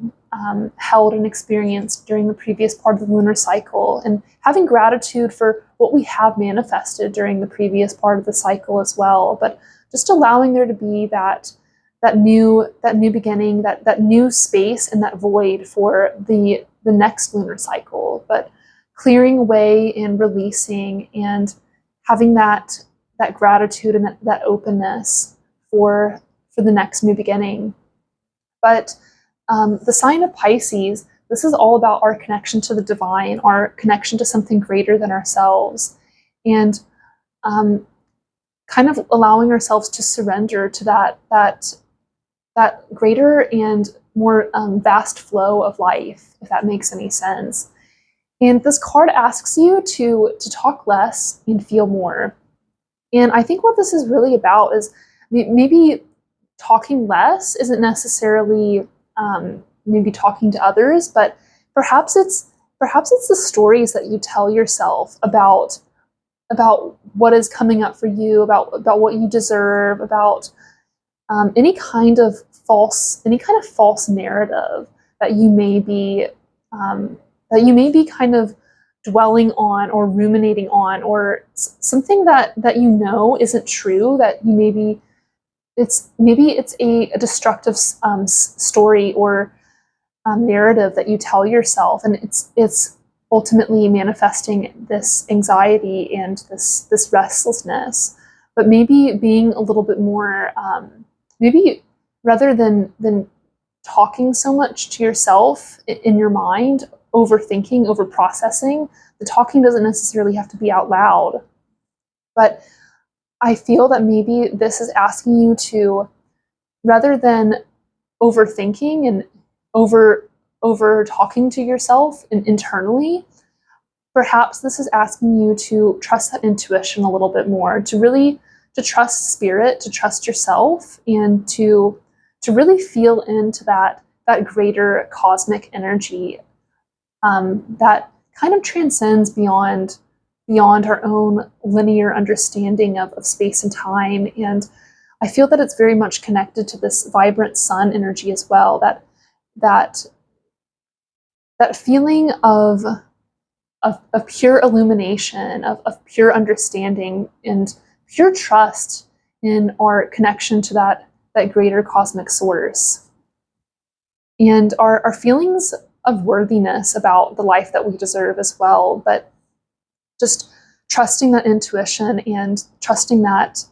held and experienced during the previous part of the lunar cycle, and having gratitude for what we have manifested during the previous part of the cycle as well. But just allowing there to be that new beginning, that new space and that void for the next lunar cycle, but clearing away and releasing and having that gratitude and that openness for the next new beginning. But the sign of Pisces, this is all about our connection to the divine, our connection to something greater than ourselves, and kind of allowing ourselves to surrender to that greater and more vast flow of life, if that makes any sense. And this card asks you to talk less and feel more. And I think what this is really about is maybe talking less isn't necessarily maybe talking to others, but perhaps it's the stories that you tell yourself about what is coming up for you, about what you deserve, about any kind of false narrative that you may be kind of dwelling on or ruminating on, or something that you know isn't true, that you maybe it's a destructive story, or narrative that you tell yourself, and it's ultimately manifesting this anxiety and this restlessness. But maybe being a little bit more, maybe rather than talking so much to yourself in your mind, overthinking, over processing, the talking doesn't necessarily have to be out loud. But I feel that maybe this is asking you to, rather than overthinking and over talking to yourself and internally, perhaps this is asking you to trust that intuition a little bit more, to trust spirit, to trust yourself, and to really feel into that greater cosmic energy that kind of transcends beyond our own linear understanding of space and time. And I feel that it's very much connected to this vibrant sun energy as well, that feeling of pure illumination, of pure understanding, and pure trust in our connection to that greater cosmic source. And our feelings of worthiness about the life that we deserve as well, but just trusting that intuition and trusting that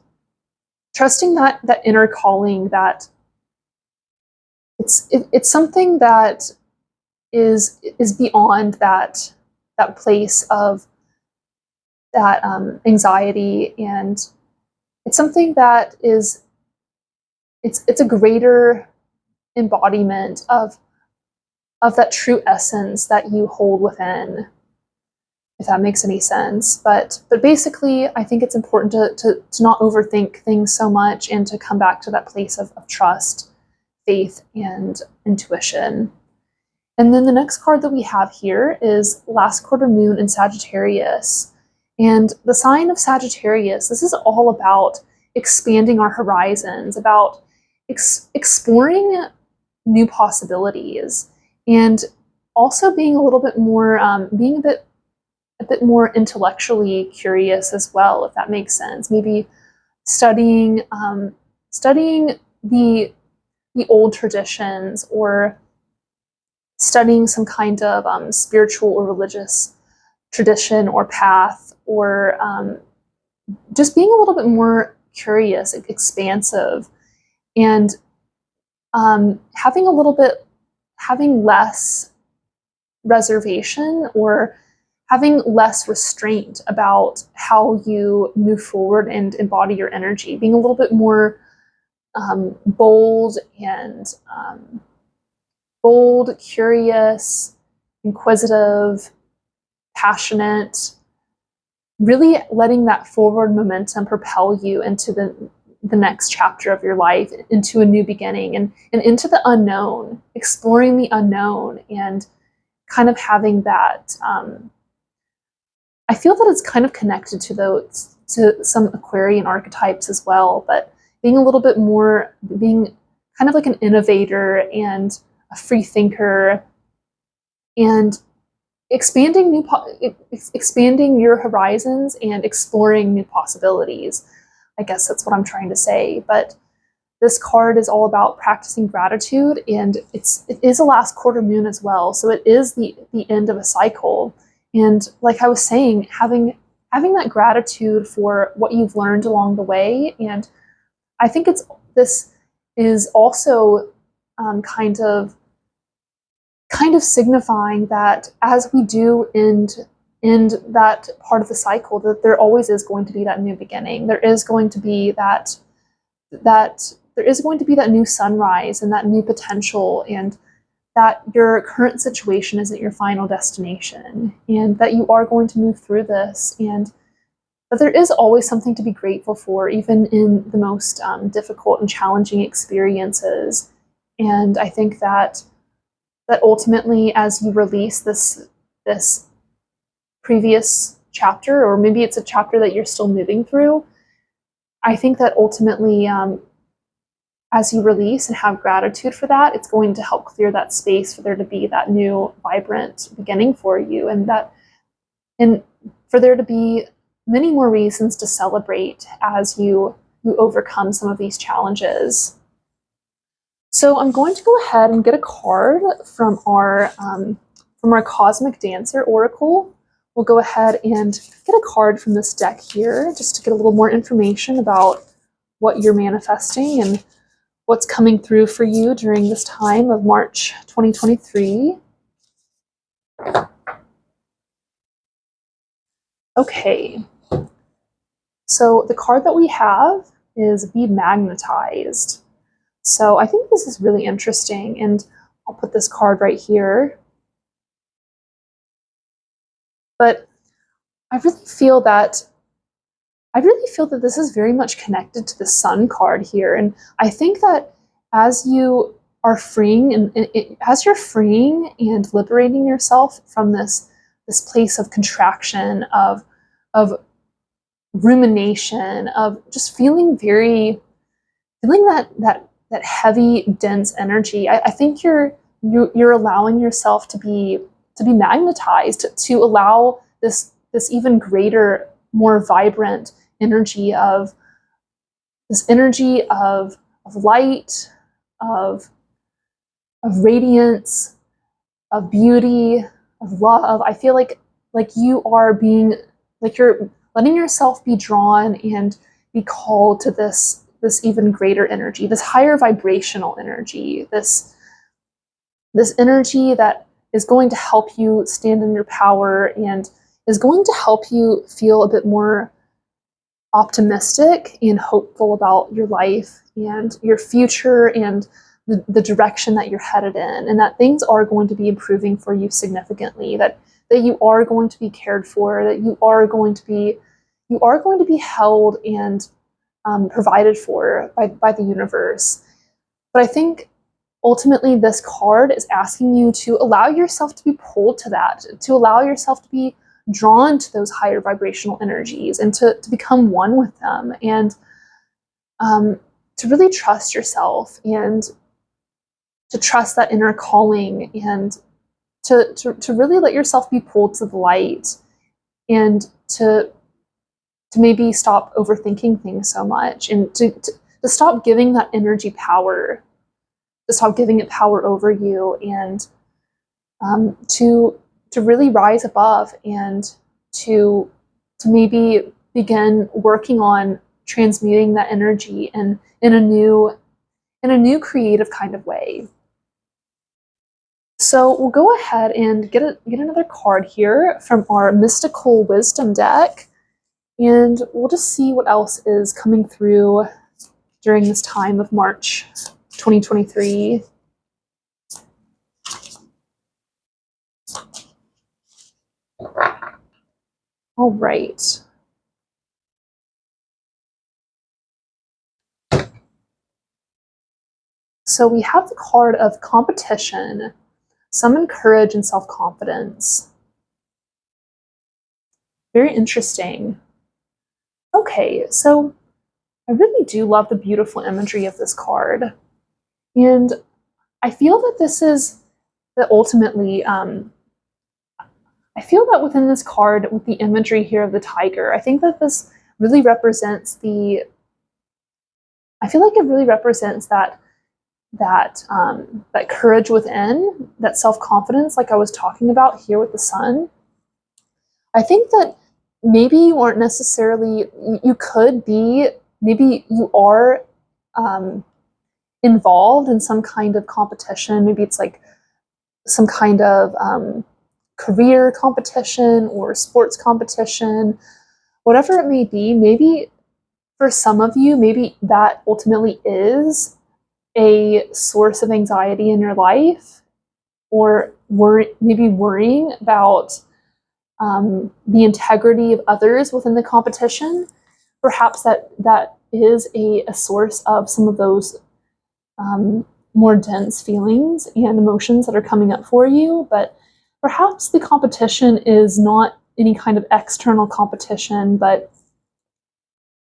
inner calling, that it's something that is beyond that place of that anxiety, and it's something that is it's a greater embodiment of that true essence that you hold within, if that makes any sense. But basically, I think it's important to not overthink things so much, and to come back to that place of trust, faith, and intuition. And then the next card that we have here is last quarter moon in Sagittarius. And the sign of Sagittarius, this is all about expanding our horizons, about exploring new possibilities, and also being a little bit more, being a bit more intellectually curious as well, if that makes sense. Maybe studying the old traditions, or studying some kind of spiritual or religious tradition or path, or just being a little bit more curious, expansive, and having less reservation, or having less restraint about how you move forward and embody your energy, being a little bit more bold, curious, inquisitive, passionate, really letting that forward momentum propel you into the next chapter of your life, into a new beginning, and into the unknown, exploring the unknown, and kind of having that, I feel that it's kind of connected to some Aquarian archetypes as well, but being a little bit more, being kind of like an innovator and a free thinker, and expanding your horizons and exploring new possibilities. I guess that's what I'm trying to say. But this card is all about practicing gratitude, and it is a last quarter moon as well, so it is the end of a cycle. And like I was saying, having that gratitude for what you've learned along the way. And I think this is also kind of signifying that as we do end that part of the cycle, that there always is going to be that new beginning. There is going to be that new sunrise and that new potential, and that your current situation isn't your final destination, and that you are going to move through this, and that there is always something to be grateful for, even in the most difficult and challenging experiences. And I think that ultimately, as you release this previous chapter, or maybe it's a chapter that you're still moving through, I think that ultimately, as you release and have gratitude for that, it's going to help clear that space for there to be that new, vibrant beginning for you, and for there to be many more reasons to celebrate as you overcome some of these challenges. So I'm going to go ahead and get a card from our Cosmic Dancer Oracle. We'll go ahead and get a card from this deck here just to get a little more information about what you're manifesting and what's coming through for you during this time of March 2023. Okay, so the card that we have is Be Magnetized. So I think this is really interesting, and I'll put this card right here. But I really feel that this is very much connected to the Sun card here, and I think that as you are freeing as you're freeing and liberating yourself from this place of contraction, of rumination, of just feeling that heavy, dense energy, I think you're allowing yourself to be magnetized, to allow this even greater, more vibrant energy of light, of radiance, of beauty, of love. I feel like you are being, like you're letting yourself be drawn and be called to this even greater energy, this higher vibrational energy, this energy that is going to help you stand in your power and is going to help you feel a bit more optimistic and hopeful about your life and your future and the direction that you're headed in, and that things are going to be improving for you significantly, that you are going to be cared for, that you are going to be held and provided for by the universe. But I think ultimately this card is asking you to allow yourself to be pulled to that, to allow yourself to be drawn to those higher vibrational energies and to become one with them, and to really trust yourself and to trust that inner calling, and to really let yourself be pulled to the light, and to maybe stop overthinking things so much, and to stop giving that energy power, to stop giving it power over you, and to really rise above, and to maybe begin working on transmuting that energy in a new creative kind of way. So we'll go ahead and get another card here from our Mystical Wisdom deck, and we'll just see what else is coming through during this time of March 2023. All right. So we have the card of Competition, Summon Courage and Self-Confidence. Very interesting. Okay, so I really do love the beautiful imagery of this card. And I feel that ultimately, I feel that within this card, with the imagery here of the tiger, I think that this really represents I feel like it really represents that courage within, that self-confidence, like I was talking about here with the sun. I think that maybe you aren't necessarily, you could be, maybe you are involved in some kind of competition. Maybe it's like some kind of career competition or sports competition, whatever it may be. Maybe for some of you, maybe that ultimately is a source of anxiety in your life, or maybe worrying about the integrity of others within the competition. Perhaps that is a source of some of those more dense feelings and emotions that are coming up for you. But perhaps the competition is not any kind of external competition, but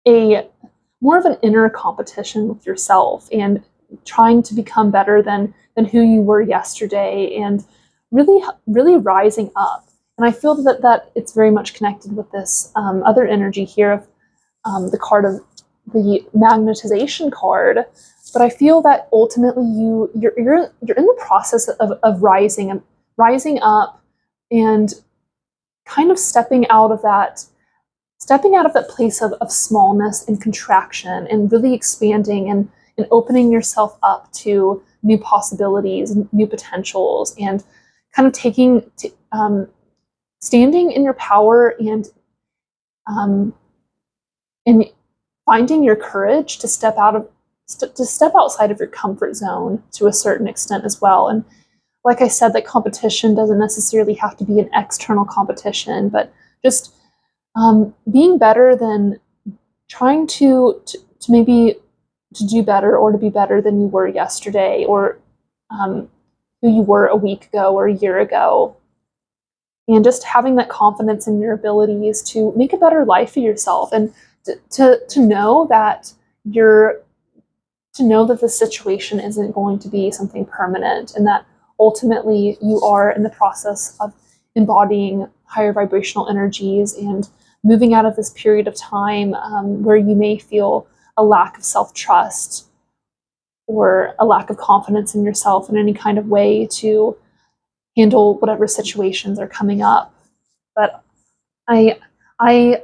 more of an inner competition with yourself, and trying to become better than who you were yesterday, and really rising up. And I feel that it's very much connected with this other energy here of the card of the magnetization card, But I feel that ultimately you're in the process of rising up and kind of stepping out of that place of smallness and contraction and really expanding and opening yourself up to new possibilities, new potentials, and kind of standing in your power and finding your courage to step outside of your comfort zone to a certain extent as well. And like I said, that competition doesn't necessarily have to be an external competition, but just being better than trying to maybe to do better or to be better than you were yesterday or who you were a week ago or a year ago. And just having that confidence in your abilities to make a better life for yourself and to know that the situation isn't going to be something permanent and that ultimately you are in the process of embodying higher vibrational energies and moving out of this period of time where you may feel a lack of self-trust or a lack of confidence in yourself in any kind of way to handle whatever situations are coming up. But I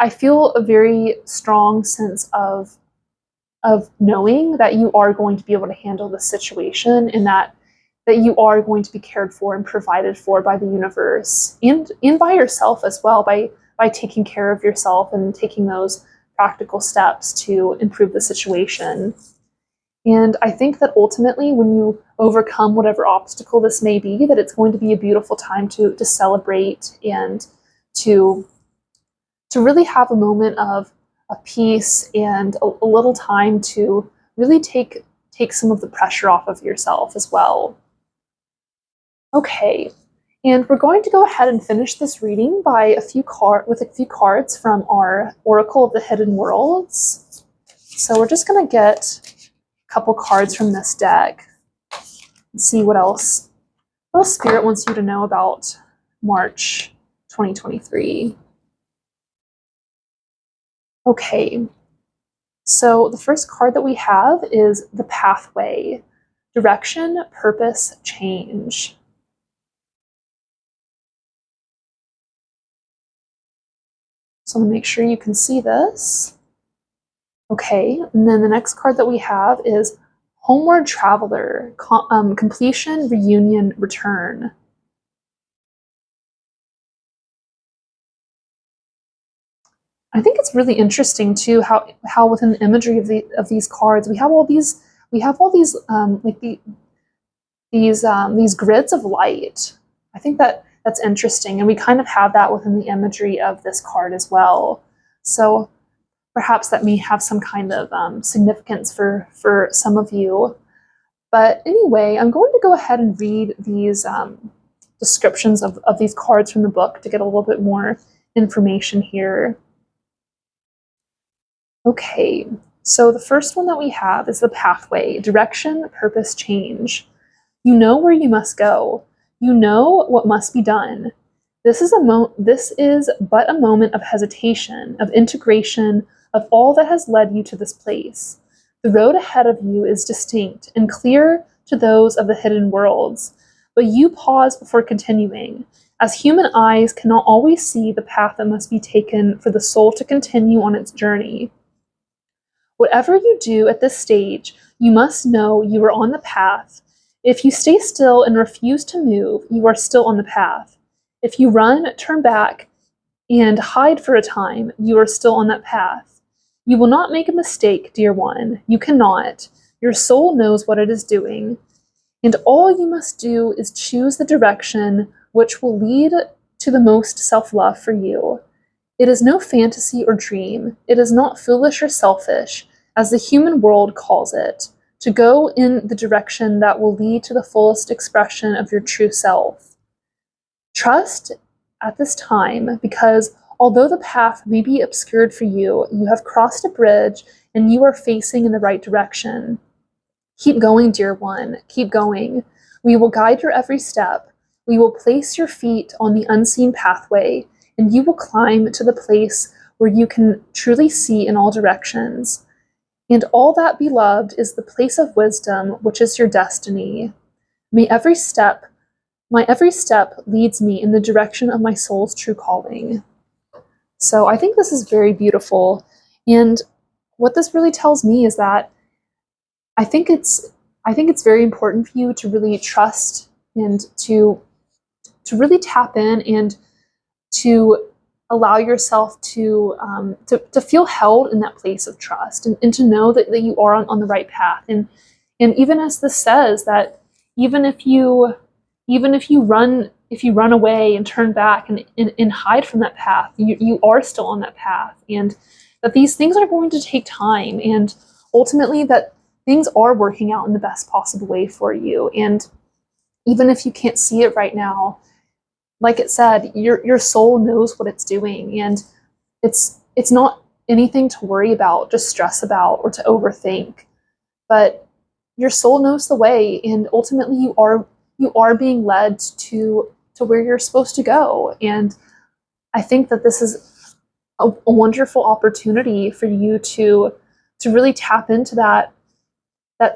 feel a very strong sense of knowing that you are going to be able to handle the situation and that you are going to be cared for and provided for by the universe and by yourself as well, by taking care of yourself and taking those practical steps to improve the situation. And I think that ultimately when you overcome whatever obstacle this may be, that it's going to be a beautiful time to celebrate and to really have a moment of peace and a little time to really take some of the pressure off of yourself as well. Okay, and we're going to go ahead and finish this reading with a few cards from our Oracle of the Hidden Worlds. So we're just going to get a couple cards from this deck and see what else Spirit wants you to know about March 2023. Okay, so the first card that we have is the Pathway, Direction, Purpose, Change. So I'm going to make sure you can see this. Okay, and then the next card that we have is Homeward Traveler, Completion, Reunion, Return. I think it's really interesting too how within the imagery of these cards we have all these these grids of light. I think that's interesting, and we kind of have that within the imagery of this card as well. So perhaps that may have some kind of significance for some of you. But anyway, I'm going to go ahead and read these descriptions of these cards from the book to get a little bit more information here. Okay, so the first one that we have is the Pathway, Direction, Purpose, Change. You know where you must go. You know what must be done. This is but a moment of hesitation, of integration, of all that has led you to this place. The road ahead of you is distinct and clear to those of the hidden worlds, but you pause before continuing, as human eyes cannot always see the path that must be taken for the soul to continue on its journey. Whatever you do at this stage, you must know you are on the path. If you stay still and refuse to move, you are still on the path. If you run, turn back, and hide for a time, you are still on that path. You will not make a mistake, dear one. You cannot. Your soul knows what it is doing. And all you must do is choose the direction which will lead to the most self-love for you. It is no fantasy or dream. It is not foolish or selfish, as the human world calls it, to go in the direction that will lead to the fullest expression of your true self. Trust at this time, because although the path may be obscured for you, you have crossed a bridge and you are facing in the right direction. Keep going, dear one, keep going. We will guide your every step. We will place your feet on the unseen pathway, and you will climb to the place where you can truly see in all directions. And all that, beloved, is the place of wisdom, which is your destiny. May every step, my every step leads me in the direction of my soul's true calling. So I think this is very beautiful. And what this really tells me is that I think it's very important for you to really trust and to really tap in and to allow yourself to feel held in that place of trust, and to know that you are on the right path. And even as this says, that even if you run away and turn back and hide from that path, you are still on that path, and that these things are going to take time, and ultimately that things are working out in the best possible way for you. And even if you can't see it right now, like it said, your soul knows what it's doing, and it's not anything to worry about, just stress about, or to overthink. But your soul knows the way, and ultimately you are being led to where you're supposed to go. And I think that this is a wonderful opportunity for you to really tap into that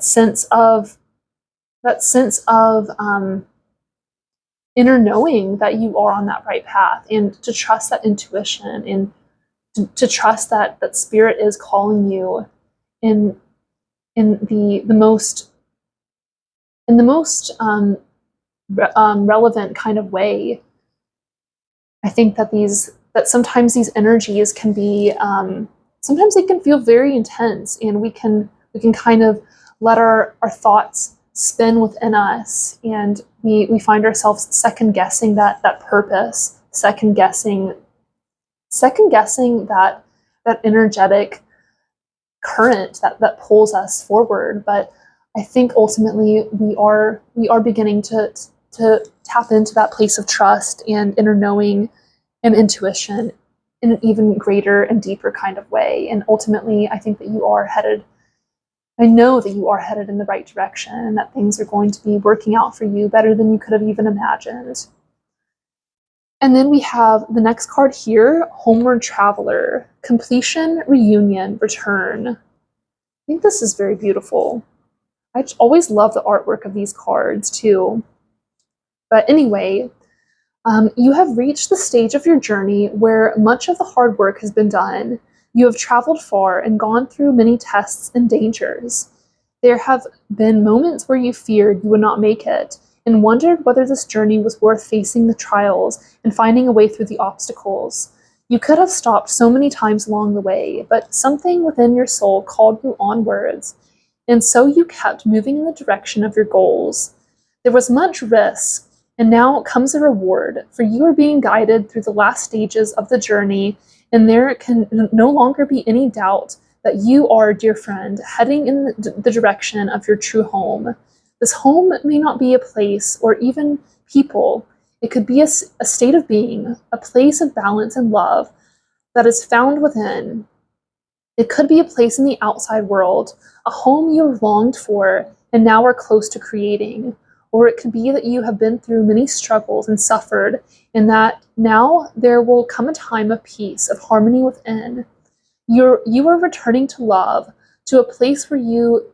sense of inner knowing that you are on that right path, and to trust that intuition, and to trust that spirit is calling you in the most relevant kind of way. I think that sometimes these energies can be sometimes they can feel very intense, and we can kind of let our thoughts spin within us, and we find ourselves second guessing that purpose, second guessing that energetic current that pulls us forward. But I think ultimately we are beginning to tap into that place of trust and inner knowing and intuition in an even greater and deeper kind of way. And ultimately, I think that I know that you are headed in the right direction, and that things are going to be working out for you better than you could have even imagined. And then we have the next card here, Homeward Traveler, completion, reunion, return. I think this is very beautiful. I always love the artwork of these cards too. But anyway, you have reached the stage of your journey where much of the hard work has been done. You have traveled far and gone through many tests and dangers. There have been moments where you feared you would not make it, and wondered whether this journey was worth facing the trials and finding a way through the obstacles. You could have stopped so many times along the way, but something within your soul called you onwards, and so you kept moving in the direction of your goals. There was much risk, and now comes a reward, for you are being guided through the last stages of the journey, and there can no longer be any doubt that you are, dear friend, heading in the direction of your true home. This home may not be a place or even people. It could be a state of being, a place of balance and love that is found within. It could be a place in the outside world, a home you have longed for and now are close to creating. Or it could be that you have been through many struggles and suffered, and that now there will come a time of peace, of harmony within. You are returning to love, to a place where you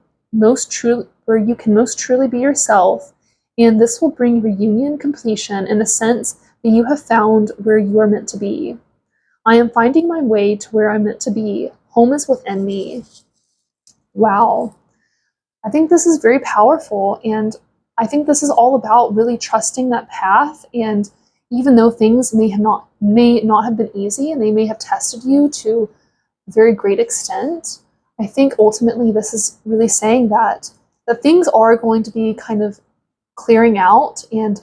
can most truly be yourself, and this will bring reunion, completion, and a sense that you have found where you are meant to be. I am finding my way to where I'm meant to be. Home is within me. Wow. I think this is very powerful, and I think this is all about really trusting that path. And even though things may not have been easy, and they may have tested you to a very great extent, I think ultimately this is really saying that things are going to be kind of clearing out and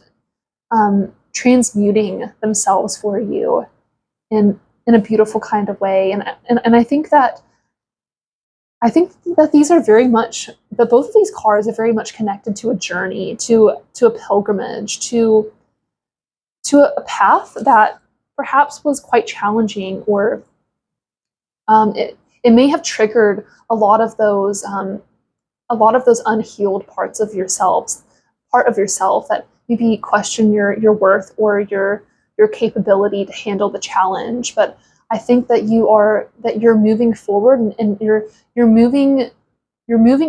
transmuting themselves for you in a beautiful kind of way. And I think that these are very much, that both of these cards are very much connected to a journey, to a pilgrimage, to a path that perhaps was quite challenging, or it may have triggered a lot of those unhealed parts of yourself that maybe question your worth or your capability to handle the challenge. But I think that you're moving forward, and you're moving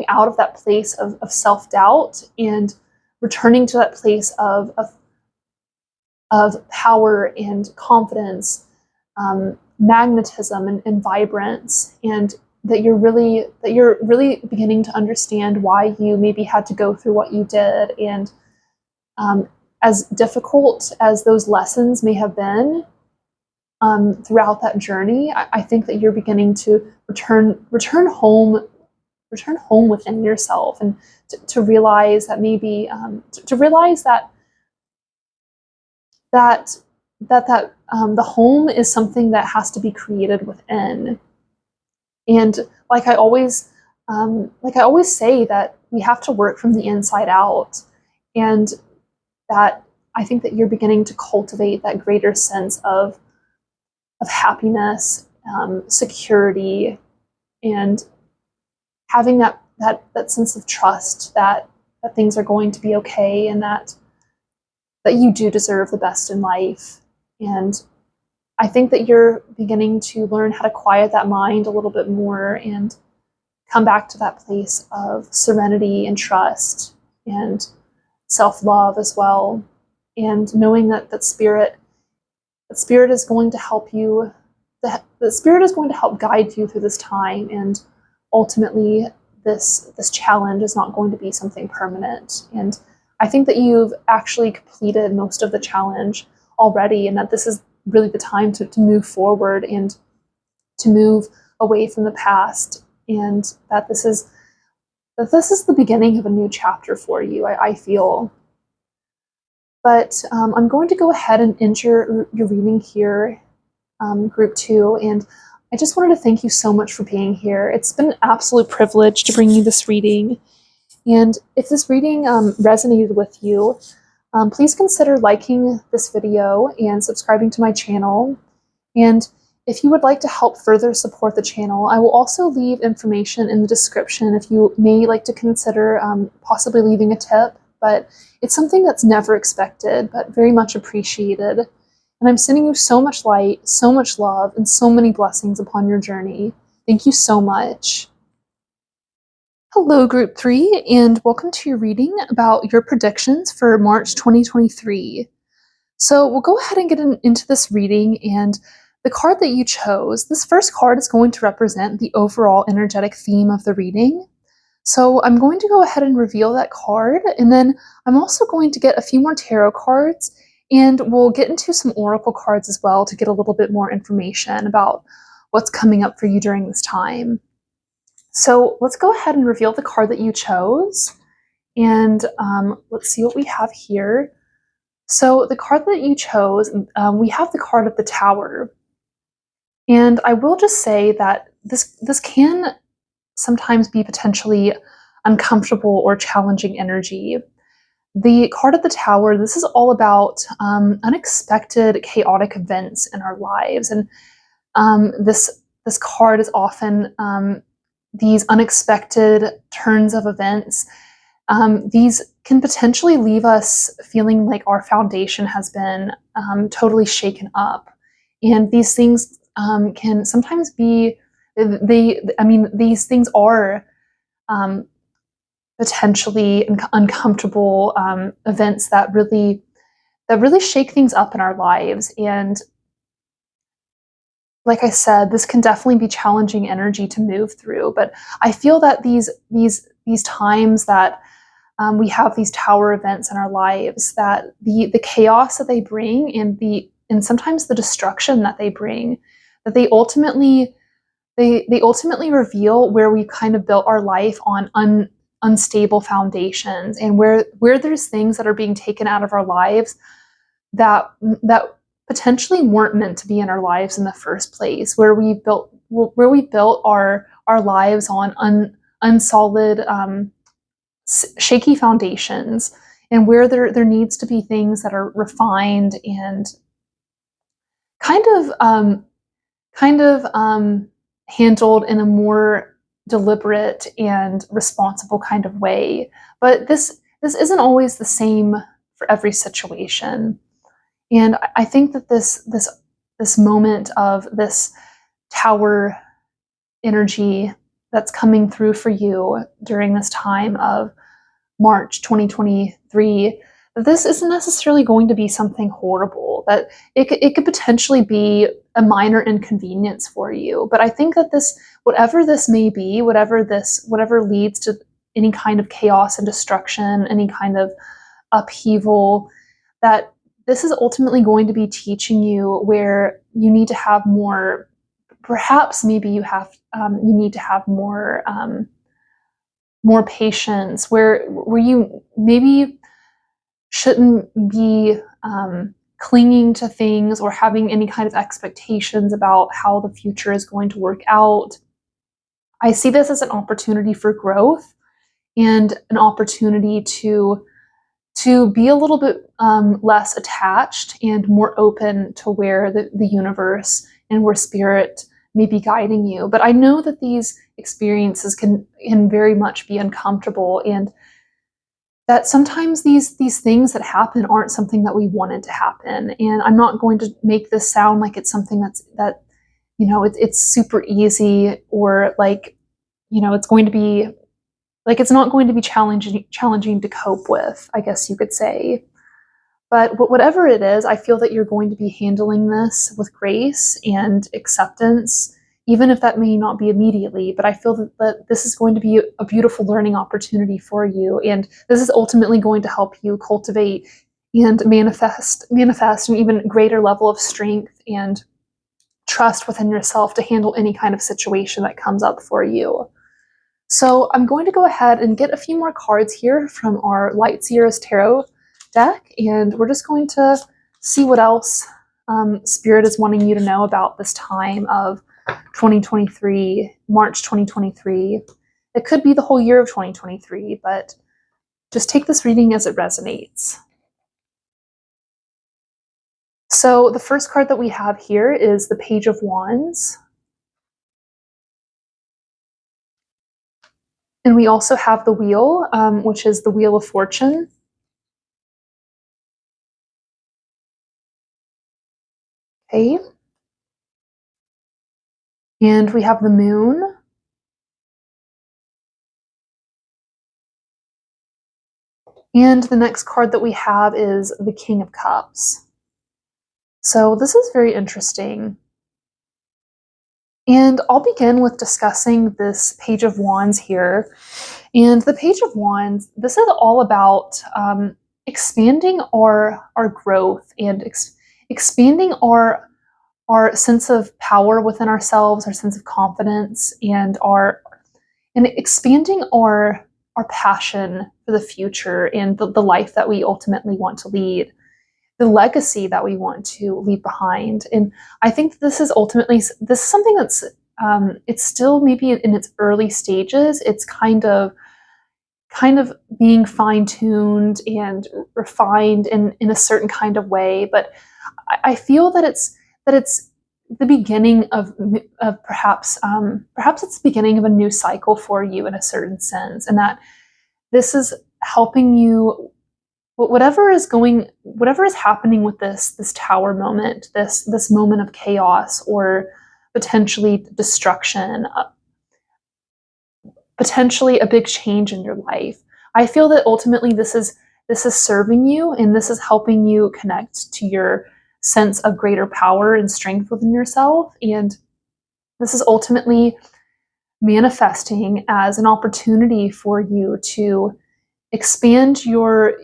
out of that place of self-doubt and returning to that place of power and confidence, magnetism and vibrance, and that you're really beginning to understand why you maybe had to go through what you did. And as difficult as those lessons may have been throughout that journey, I think that you're beginning to return home within yourself, and to realize that maybe to realize that the home is something that has to be created within. And like I always say, that we have to work from the inside out, and that I think that you're beginning to cultivate that greater sense of happiness, security, and having that sense of trust that things are going to be okay, and that you do deserve the best in life. And I think that you're beginning to learn how to quiet that mind a little bit more and come back to that place of serenity and trust and self-love as well. And knowing that spirit is going to help you, the spirit is going to help guide you through this time, and ultimately this challenge is not going to be something permanent. And I think that you've actually completed most of the challenge already, and that this is really the time to move forward and to move away from the past, and that this is the beginning of a new chapter for you, I feel. But I'm going to go ahead and end your reading here, group 2, and I just wanted to thank you so much for being here. It's been an absolute privilege to bring you this reading. And if this reading resonated with you, please consider liking this video and subscribing to my channel. And if you would like to help further support the channel, I will also leave information in the description if you may like to consider possibly leaving a tip. But it's something that's never expected, but very much appreciated. And I'm sending you so much light, so much love, and so many blessings upon your journey. Thank you so much. Hello, Group 3, and welcome to your reading about your predictions for March 2023. So we'll go ahead and get into this reading, and the card that you chose, this first card is going to represent the overall energetic theme of the reading. So I'm going to go ahead and reveal that card, and then I'm also going to get a few more tarot cards, and we'll get into some oracle cards as well to get a little bit more information about what's coming up for you during this time. So let's go ahead and reveal the card that you chose, and let's see what we have here. So the card that you chose, we have the card of the Tower. And I will just say that this can sometimes be potentially uncomfortable or challenging energy. The card of the Tower, this is all about unexpected, chaotic events in our lives. And this card is often these unexpected turns of events. These can potentially leave us feeling like our foundation has been totally shaken up. And these things can sometimes be, these things are potentially uncomfortable events that really shake things up in our lives. And like I said, this can definitely be challenging energy to move through. But I feel that these times that we have these Tower events in our lives, that the chaos that they bring, and sometimes the destruction that they bring, that they ultimately reveal where we kind of built our life on unstable foundations, and where there's things that are being taken out of our lives that potentially weren't meant to be in our lives in the first place, where we built our lives on unsolid, shaky foundations, and where there needs to be things that are refined and kind of handled in a more deliberate and responsible kind of way. But this isn't always the same for every situation. And I think that this this moment of this tower energy that's coming through for you during this time of March 2023, this isn't necessarily going to be something horrible, that it could potentially be a minor inconvenience for you. But I think that this, whatever this may be, whatever leads to any kind of chaos and destruction, any kind of upheaval, that this is ultimately going to be teaching you where you need to have more, perhaps maybe you need to have more patience, where you maybe shouldn't be clinging to things or having any kind of expectations about how the future is going to work out. I see this as an opportunity for growth and an opportunity to be a little bit less attached and more open to where the universe and where spirit may be guiding you. But I know that these experiences can very much be uncomfortable, and that sometimes these things that happen aren't something that we wanted to happen. And I'm not going to make this sound like it's something that it's super easy, or like, it's going to be like, it's not going to be challenging to cope with, I guess you could say. But whatever it is, I feel that you're going to be handling this with grace and acceptance, even if that may not be immediately. But I feel that this is going to be a beautiful learning opportunity for you. And this is ultimately going to help you cultivate and manifest an even greater level of strength and trust within yourself to handle any kind of situation that comes up for you. So I'm going to go ahead and get a few more cards here from our Light Sierra's Tarot deck, and we're just going to see what else Spirit is wanting you to know about this time of 2023, March 2023. It could be the whole year of 2023, but just take this reading as it resonates. So the first card that we have here is the Page of Wands. And we also have the Wheel, which is the Wheel of Fortune. Okay. And we have the Moon. And the next card that we have is the King of Cups. So this is very interesting. And I'll begin with discussing this Page of Wands here. And the Page of Wands, this is all about expanding our growth and expanding our sense of power within ourselves, our sense of confidence, and expanding our passion for the future and the life that we ultimately want to lead, the legacy that we want to leave behind. And I think this is something that's it's still maybe in its early stages. It's kind of being fine-tuned and refined in a certain kind of way, but I feel that it's the beginning of perhaps it's the beginning of a new cycle for you in a certain sense, and that this is helping you, whatever is happening with this tower moment, this moment of chaos or potentially destruction, potentially a big change in your life. I feel that ultimately this is serving you, and this is helping you connect to your sense of greater power and strength within yourself. And this is ultimately manifesting as an opportunity for you to expand your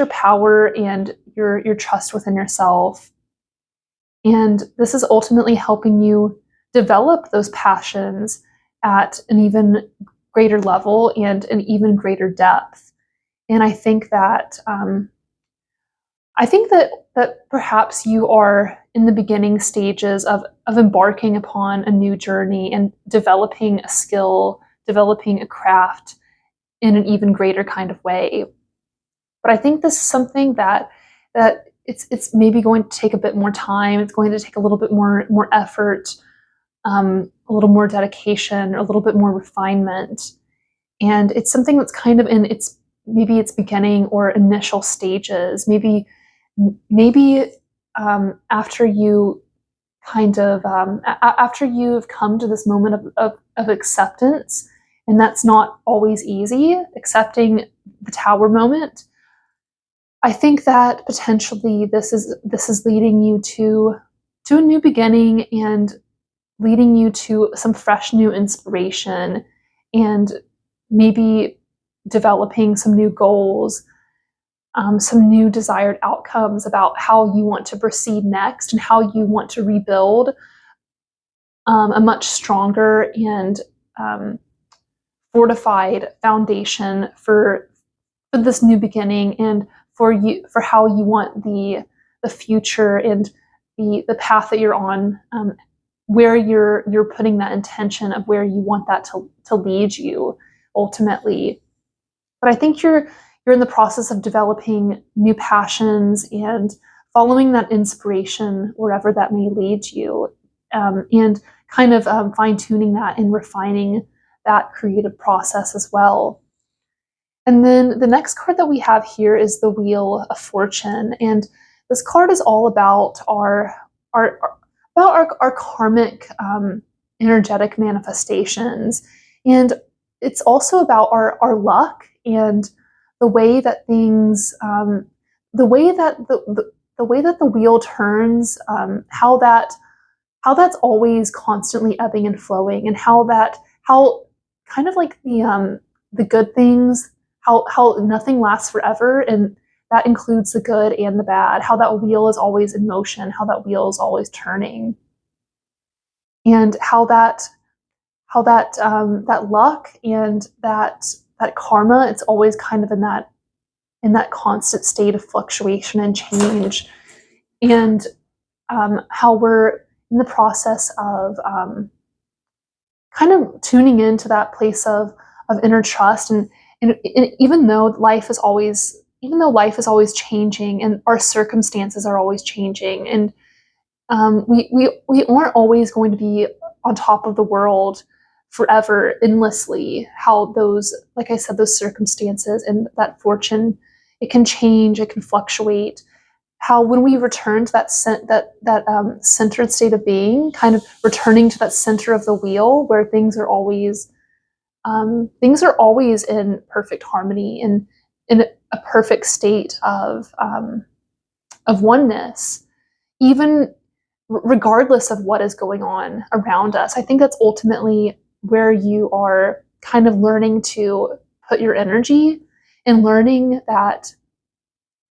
power and your trust within yourself. And this is ultimately helping you develop those passions at an even greater level and an even greater depth. And I think that perhaps you are in the beginning stages of embarking upon a new journey and developing a skill, developing a craft in an even greater kind of way. But I think this is something that it's maybe going to take a bit more time. It's going to take a little bit more effort, a little more dedication, a little bit more refinement. And it's something that's kind of in its beginning or initial stages. Maybe after you kind of after you've come to this moment of acceptance, and that's not always easy, accepting the tower moment. I think that potentially this is leading you to a new beginning and leading you to some fresh new inspiration, and maybe developing some new goals, some new desired outcomes about how you want to proceed next and how you want to rebuild a much stronger and fortified foundation for this new beginning, and for how you want the future and the path that you're on, where you're putting that intention of where you want that to lead you ultimately. But I think you're in the process of developing new passions and following that inspiration wherever that may lead you, and kind of fine-tuning that and refining that creative process as well. And then the next card that we have here is the Wheel of Fortune, and this card is all about our karmic energetic manifestations, and it's also about our luck and the way that things, the way that the way that the wheel turns, how that's always constantly ebbing and flowing, and how kind of like the good things, how nothing lasts forever, and that includes the good and the bad, how that wheel is always in motion, how that wheel is always turning, and that luck and that karma, it's always kind of in that constant state of fluctuation and change, and how we're in the process of kind of tuning into that place of inner trust, and even though life is always changing, and our circumstances are always changing, and we aren't always going to be on top of the world forever endlessly, how those, like I said, those circumstances and that fortune, it can change, it can fluctuate, how when we return to that centered state of being, kind of returning to that center of the wheel where things are always in perfect harmony and in a perfect state of oneness, even regardless of what is going on around us. I think that's ultimately where you are kind of learning to put your energy, and learning that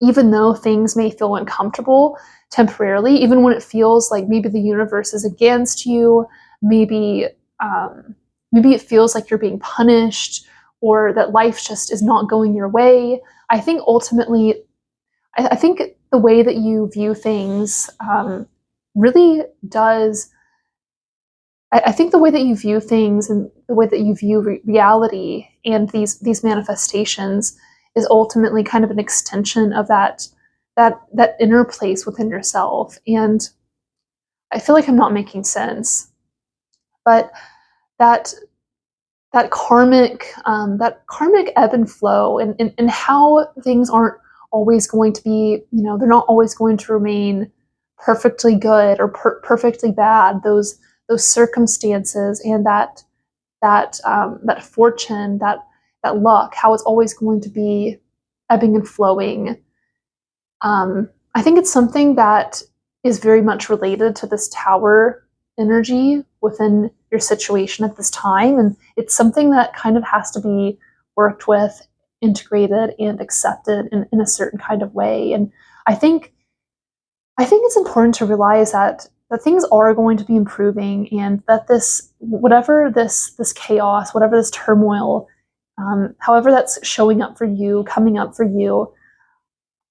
even though things may feel uncomfortable temporarily, even when it feels like maybe the universe is against you, maybe it feels like you're being punished, or that life just is not going your way. I think ultimately, I think the way that you view things really does. I think the way that you view things and the way that you view reality and these manifestations is ultimately kind of an extension of that inner place within yourself. And I feel like I'm not making sense, but that karmic ebb and flow, and how things aren't always going to be, they're not always going to remain perfectly good or perfectly bad. Those circumstances and that fortune, that luck, how it's always going to be ebbing and flowing. I think it's something that is very much related to this tower energy within your situation at this time, and it's something that kind of has to be worked with, integrated, and accepted in a certain kind of way. And I think it's important to realize that things are going to be improving, and that whatever this chaos, whatever this turmoil, however that's showing up for you, coming up for you,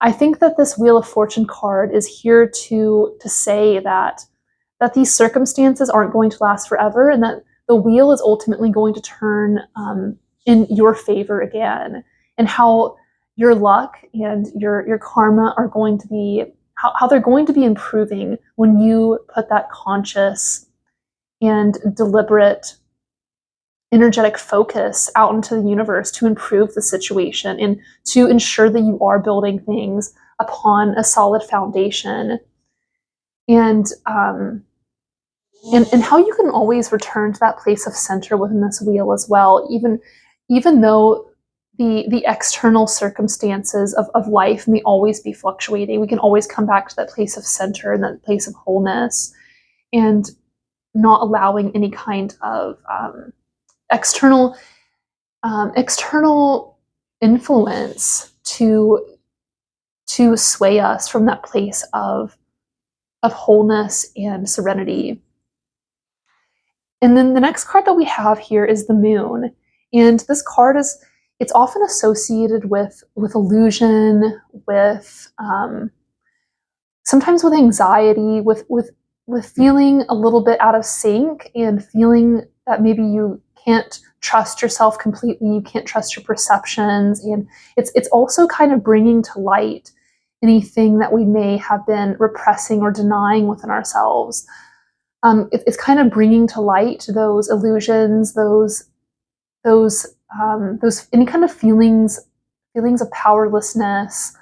I think that this Wheel of Fortune card is here to say that these circumstances aren't going to last forever, and that the wheel is ultimately going to turn in your favor again, and how your luck and your karma are going to be, how they're going to be improving when you put that conscious and deliberate energetic focus out into the universe to improve the situation and to ensure that you are building things upon a solid foundation. And and how you can always return to that place of center within this wheel as well, even though the external circumstances of life may always be fluctuating. We can always come back to that place of center and that place of wholeness, and not allowing any kind of external external influence to sway us from that place of wholeness and serenity. And then the next card that we have here is the Moon. And this card it's often associated with illusion, with sometimes with anxiety, with feeling a little bit out of sync, and feeling that maybe you can't trust yourself completely, you can't trust your perceptions. And it's also kind of bringing to light anything that we may have been repressing or denying within ourselves. It's kind of bringing to light those illusions, those any kind of feelings of powerlessness,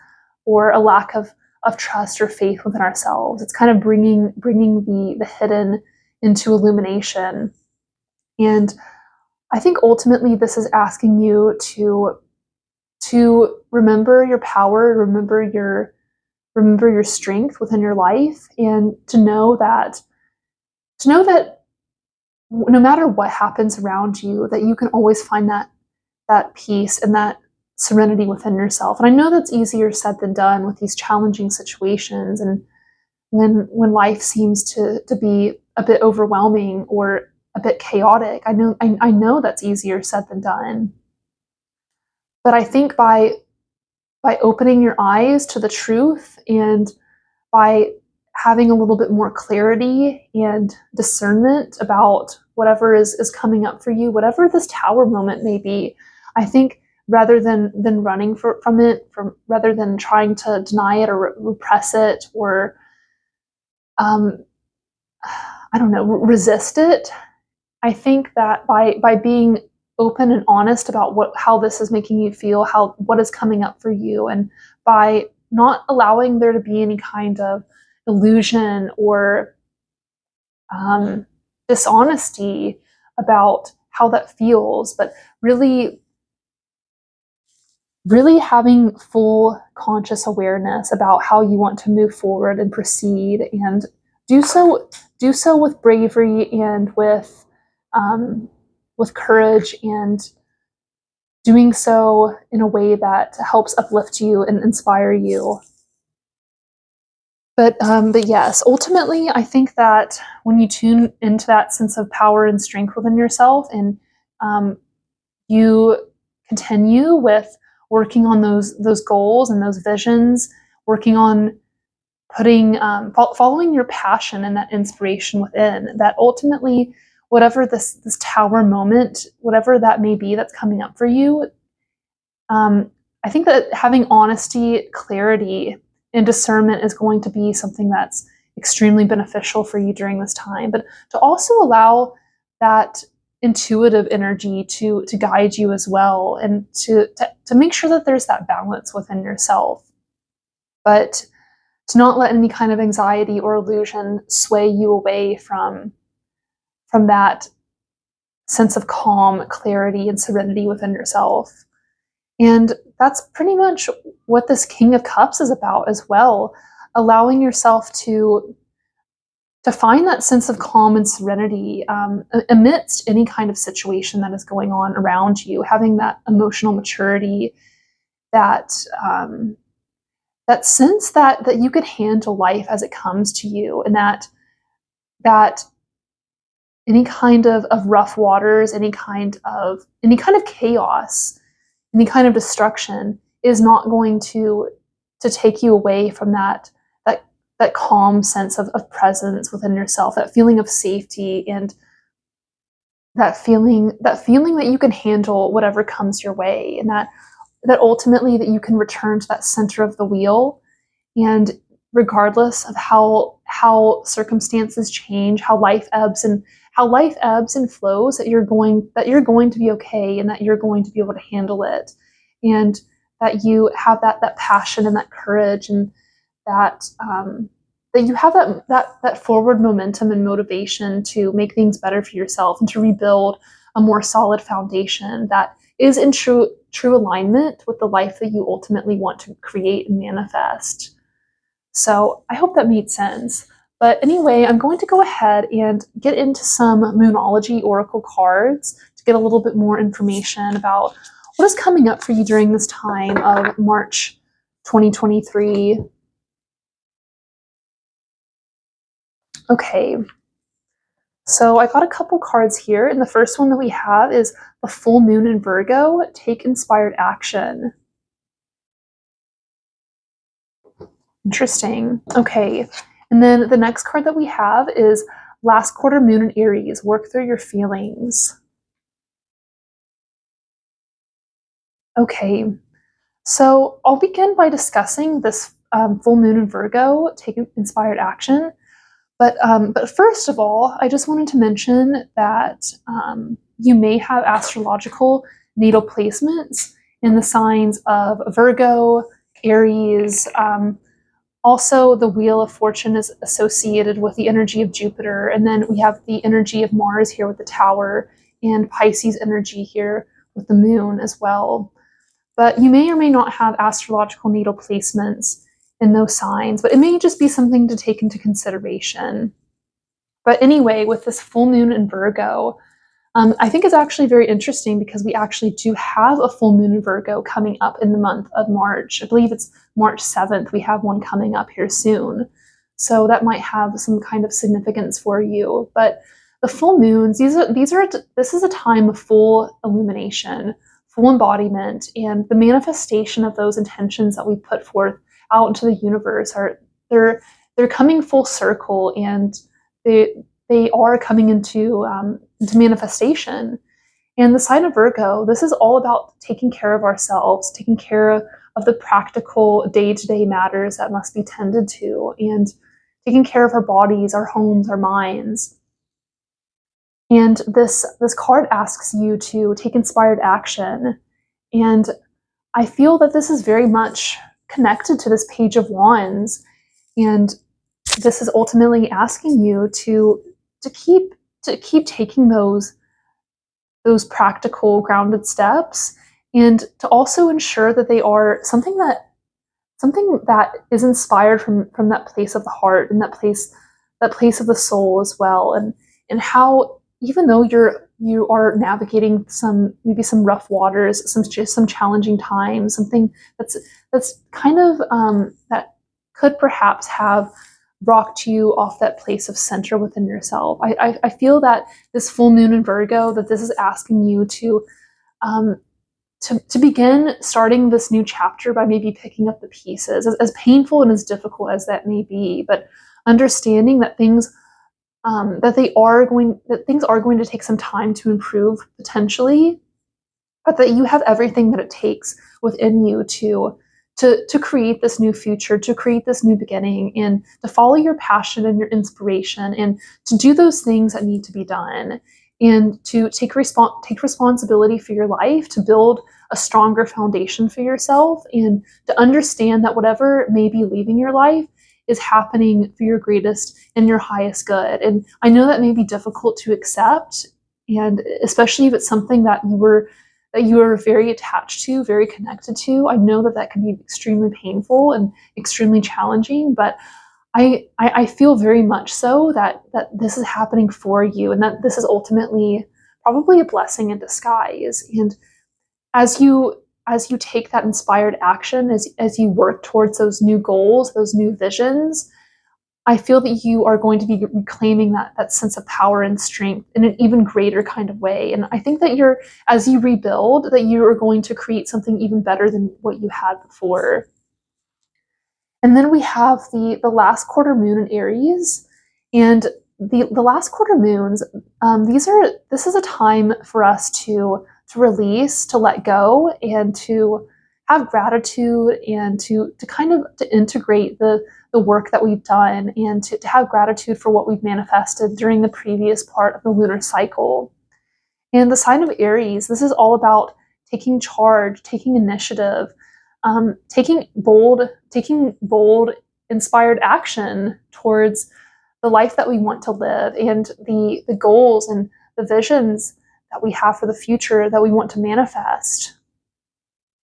or a lack of trust or faith within ourselves. It's kind of bringing the hidden into illumination. And I think ultimately this is asking you to remember your power, remember your strength within your life, and to know that no matter what happens around you, that you can always find that peace and that serenity within yourself. And I know that's easier said than done with these challenging situations, and when life seems to be a bit overwhelming or a bit chaotic. I know that's easier said than done. But I think by opening your eyes to the truth, and by having a little bit more clarity and discernment about whatever is coming up for you, whatever this tower moment may be, I think rather than running from it, rather than trying to deny it or repress it, or I don't know, resist it, I think that by being open and honest about how this is making you feel, what is coming up for you, and by not allowing there to be any kind of illusion or dishonesty about how that feels, but really having full conscious awareness about how you want to move forward and proceed, and do so with bravery and with courage, and doing so in a way that helps uplift you and inspire you. But yes, ultimately, I think that when you tune into that sense of power and strength within yourself, and you continue with working on those goals and those visions, working on following your passion and that inspiration within, that ultimately, whatever this tower moment, whatever that may be that's coming up for you, I think that having honesty, clarity, and discernment is going to be something that's extremely beneficial for you during this time. But to also allow that intuitive energy to guide you as well, and to make sure that there's that balance within yourself. But to not let any kind of anxiety or illusion sway you away from that sense of calm, clarity, and serenity within yourself. And that's pretty much what this King of Cups is about as well, allowing yourself to find that sense of calm and serenity amidst any kind of situation that is going on around you, having that emotional maturity, that sense that you could handle life as it comes to you, and that any kind of rough waters, any kind of chaos, any kind of destruction is not going to take you away from that calm sense of presence within yourself, that feeling of safety, and that feeling that you can handle whatever comes your way, and that ultimately that you can return to that center of the wheel. And regardless of how circumstances change, how life ebbs and flows, that you're going to be okay, and that you're going to be able to handle it, and that you have that passion and that courage, and that that you have that forward momentum and motivation to make things better for yourself and to rebuild a more solid foundation that is in true alignment with the life that you ultimately want to create and manifest. So I hope that made sense. But anyway, I'm going to go ahead and get into some Moonology Oracle cards to get a little bit more information about what is coming up for you during this time of March 2023. Okay, so I got a couple cards here, and the first one that we have is the full moon in Virgo. Take inspired action. Interesting. Okay, and then the next card that we have is last quarter moon in Aries. Work through your feelings. Okay, so I'll begin by discussing this full moon in Virgo. Take inspired action. But first of all, I just wanted to mention that you may have astrological natal placements in the signs of Virgo, Aries. Also, the Wheel of Fortune is associated with the energy of Jupiter. And then we have the energy of Mars here with the Tower, and Pisces energy here with the Moon as well. But you may or may not have astrological natal placements in those signs, but it may just be something to take into consideration. But anyway, with this full moon in Virgo, I think it's actually very interesting because we actually do have a full moon in Virgo coming up in the month of March. I believe it's March 7th. We have one coming up here soon. So that might have some kind of significance for you. But the full moons, this is a time of full illumination, full embodiment, and the manifestation of those intentions that we put forth out into the universe they're coming full circle, and they are coming into manifestation. And the sign of Virgo, this is all about taking care of ourselves, taking care of the practical day-to-day matters that must be tended to, and taking care of our bodies, our homes, our minds. And this card asks you to take inspired action. And I feel that this is very much connected to this Page of Wands. And this is ultimately asking you to keep taking those practical, grounded steps, and to also ensure that they are something that is inspired from that place of the heart and that place of the soul as well. And how, even though you are navigating maybe some rough waters, some challenging times, something that's kind of that could perhaps have rocked you off that place of center within yourself. I feel that this full moon in Virgo, that this is asking you to begin starting this new chapter by maybe picking up the pieces, as painful and as difficult as that may be, but understanding that things are going to take some time to improve potentially, but that you have everything that it takes within you to create this new future, to create this new beginning, and to follow your passion and your inspiration, and to do those things that need to be done, and to take responsibility for your life, to build a stronger foundation for yourself, and to understand that whatever may be leaving your life is happening for your greatest and your highest good. And I know that may be difficult to accept, and especially if it's something that you are very attached to, very connected to. I know that can be extremely painful and extremely challenging, but I feel very much so that this is happening for you, and that this is ultimately probably a blessing in disguise. And as you take that inspired action, as you work towards those new goals, those new visions, I feel that you are going to be reclaiming that sense of power and strength in an even greater kind of way. And I think that as you rebuild, that you are going to create something even better than what you had before. And then we have the last quarter moon in Aries, and the last quarter moons. This is a time for us to release, to let go, and to have gratitude, and to integrate the work that we've done, and to have gratitude for what we've manifested during the previous part of the lunar cycle. And the sign of Aries, this is all about taking charge, taking initiative, taking bold inspired action towards the life that we want to live and the goals and the visions that we have for the future that we want to manifest.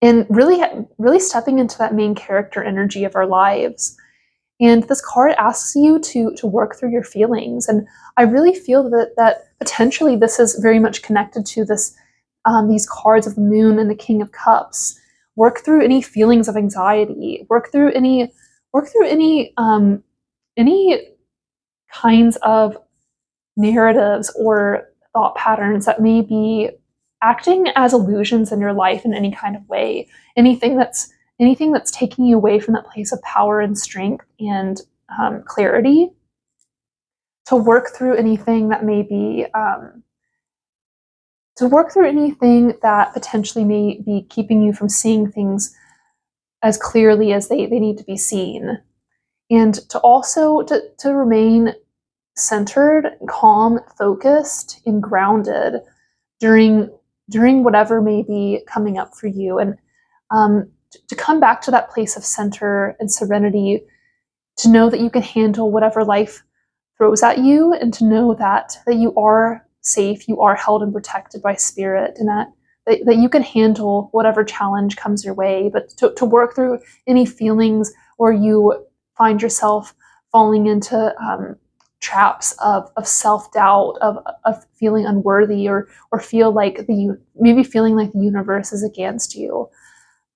And really stepping into that main character energy of our lives. And this card asks you to work through your feelings. And I really feel that potentially this is very much connected to these cards of the Moon and the King of Cups. Work through any feelings of anxiety. Work through any kinds of narratives or thought patterns that may be acting as illusions in your life in any kind of way. Anything that's taking you away from that place of power and strength and clarity. To work through anything that may be that potentially may be keeping you from seeing things as clearly as they need to be seen. And to also to remain centered, calm, focused, and grounded during whatever may be coming up for you. And to come back to that place of center and serenity, to know that you can handle whatever life throws at you, and to know that you are safe, you are held and protected by spirit, and that you can handle whatever challenge comes your way. But to work through any feelings or you find yourself falling into traps of self-doubt, of feeling unworthy, or feel like maybe feeling like the universe is against you.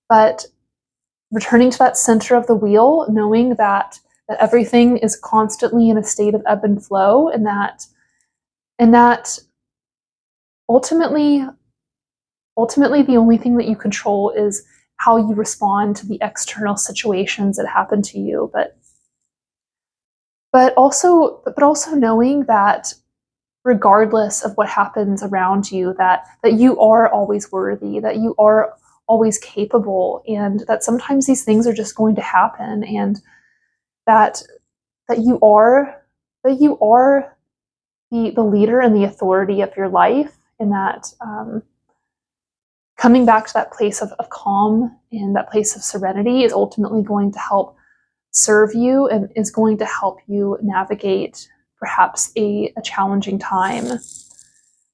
But returning to that center of the wheel, knowing that everything is constantly in a state of ebb and flow, and that ultimately the only thing that you control is how you respond to the external situations that happen to you. But also knowing that regardless of what happens around you, that you are always worthy, that you are always capable, and that sometimes these things are just going to happen, and that you are the leader and the authority of your life, and that coming back to that place of calm and that place of serenity is ultimately going to help serve you and is going to help you navigate perhaps a challenging time.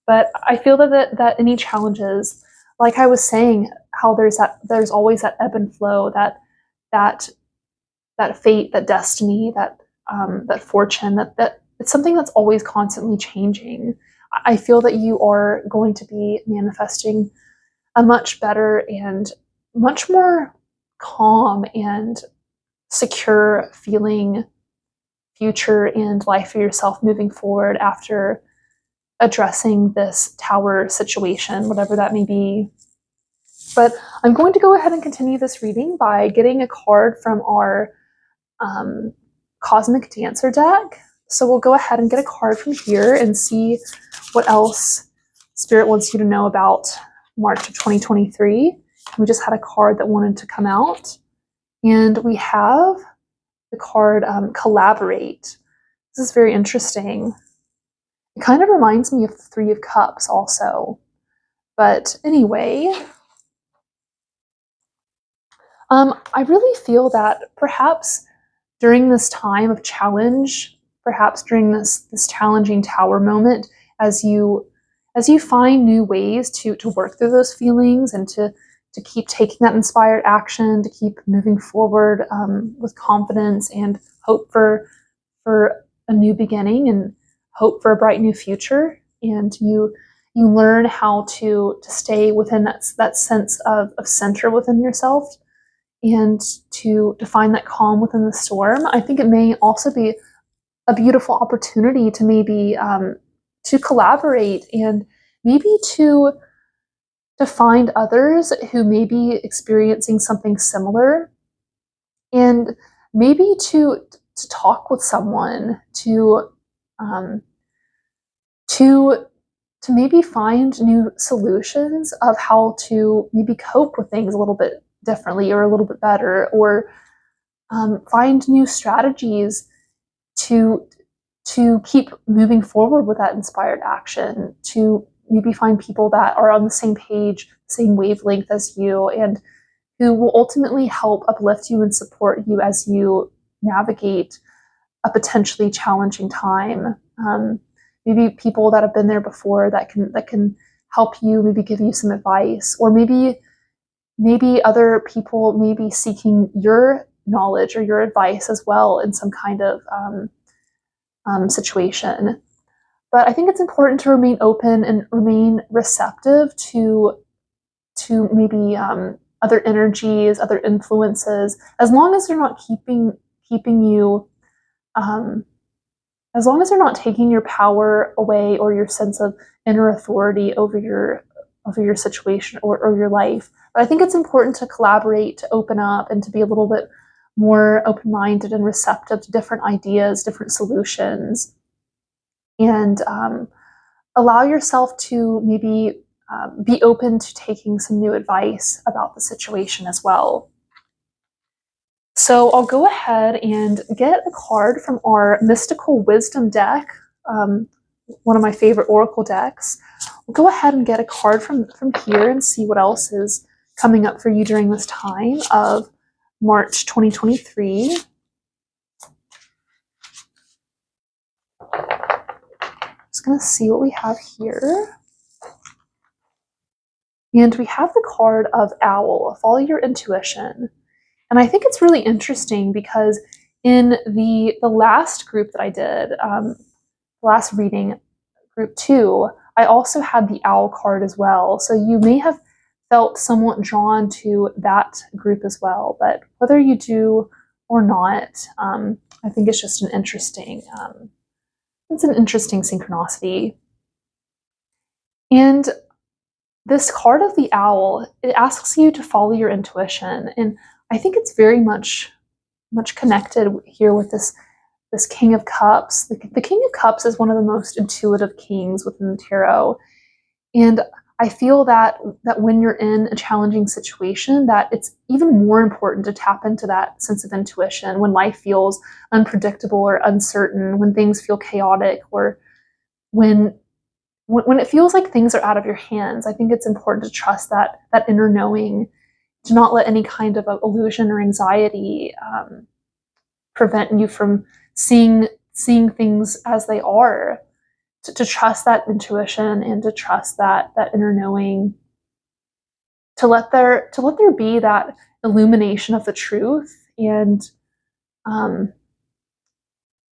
But I feel that any challenges, like I was saying, how there's always that ebb and flow, that fate, that destiny, that fortune, that it's something that's always constantly changing. I feel that you are going to be manifesting a much better and much more calm and secure feeling future and life for yourself moving forward after addressing this tower situation, whatever that may be. But I'm going to go ahead and continue this reading by getting a card from our Cosmic Dancer deck. So we'll go ahead and get a card from here and see what else Spirit wants you to know about March of 2023. We just had a card that wanted to come out. And we have the card Collaborate. This is very interesting. It kind of reminds me of the Three of Cups also. But anyway, I really feel that perhaps during this time of challenge, perhaps during this challenging tower moment, as you find new ways to work through those feelings and to keep taking that inspired action, to keep moving forward with confidence and hope for a new beginning and hope for a bright new future, and you learn how to stay within that sense of center within yourself, and to find that calm within the storm. I think it may also be a beautiful opportunity to maybe to collaborate, and maybe to find others who may be experiencing something similar, and maybe to talk with someone, to maybe find new solutions of how to maybe cope with things a little bit differently or a little bit better, or find new strategies to keep moving forward with that inspired action, to maybe find people that are on the same page, same wavelength as you, and who will ultimately help uplift you and support you as you navigate a potentially challenging time. Maybe people that have been there before that can help you, maybe give you some advice, or maybe other people may be seeking your knowledge or your advice as well in some kind of situation. But I think it's important to remain open and remain receptive to maybe other energies, other influences, as long as they're not keeping you, as long as they're not taking your power away or your sense of inner authority over your situation or your life. But I think it's important to collaborate, to open up, and to be a little bit more open-minded and receptive to different ideas, different solutions, and allow yourself to maybe be open to taking some new advice about the situation as well. So I'll go ahead and get a card from our Mystical Wisdom deck, one of my favorite oracle decks. We'll go ahead and get a card from here and see what else is coming up for you during this time of March 2023. Just going to see what we have here. And we have the card of Owl, follow your intuition. And I think it's really interesting because in the last group that I did, last reading, group 2, I also had the Owl card as well. So you may have felt somewhat drawn to that group as well. But whether you do or not, I think it's just an interesting, it's an interesting synchronicity. And this card of the Owl, it asks you to follow your intuition. And I think it's very much connected here with this King of Cups. The King of Cups is one of the most intuitive kings within the tarot. And I feel that when you're in a challenging situation, that it's even more important to tap into that sense of intuition when life feels unpredictable or uncertain, when things feel chaotic, or when it feels like things are out of your hands. I think it's important to trust that inner knowing, to not let any kind of illusion or anxiety prevent you from seeing things as they are. To trust that intuition and to trust that inner knowing. To let there be that illumination of the truth, and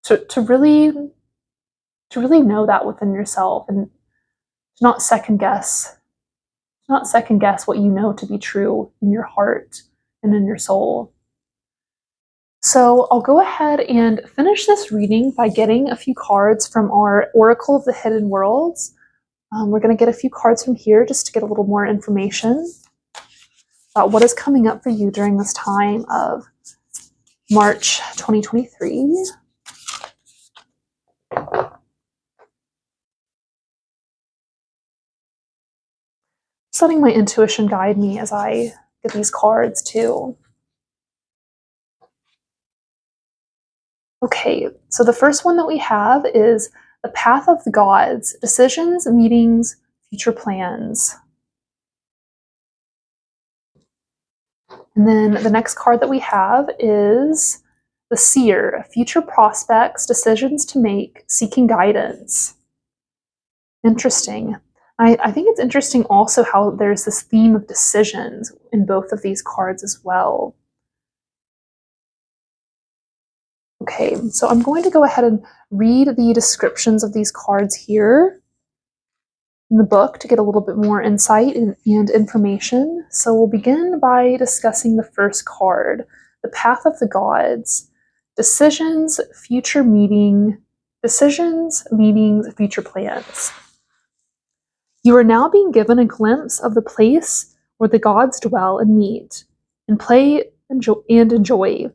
to really know that within yourself, and to not second guess what you know to be true in your heart and in your soul. So I'll go ahead and finish this reading by getting a few cards from our Oracle of the Hidden Worlds. We're going to get a few cards from here just to get a little more information about what is coming up for you during this time of March 2023. Just letting my intuition guide me as I get these cards too. Okay, so the first one that we have is the Path of the Gods, decisions, meetings, future plans. And then the next card that we have is the Seer, future prospects, decisions to make, seeking guidance. Interesting. I think it's interesting also how there's this theme of decisions in both of these cards as well. Okay, so I'm going to go ahead and read the descriptions of these cards here in the book to get a little bit more insight and information. So we'll begin by discussing the first card, the Path of the Gods, decisions, meetings, future plans. You are now being given a glimpse of the place where the gods dwell and meet, and play and enjoy.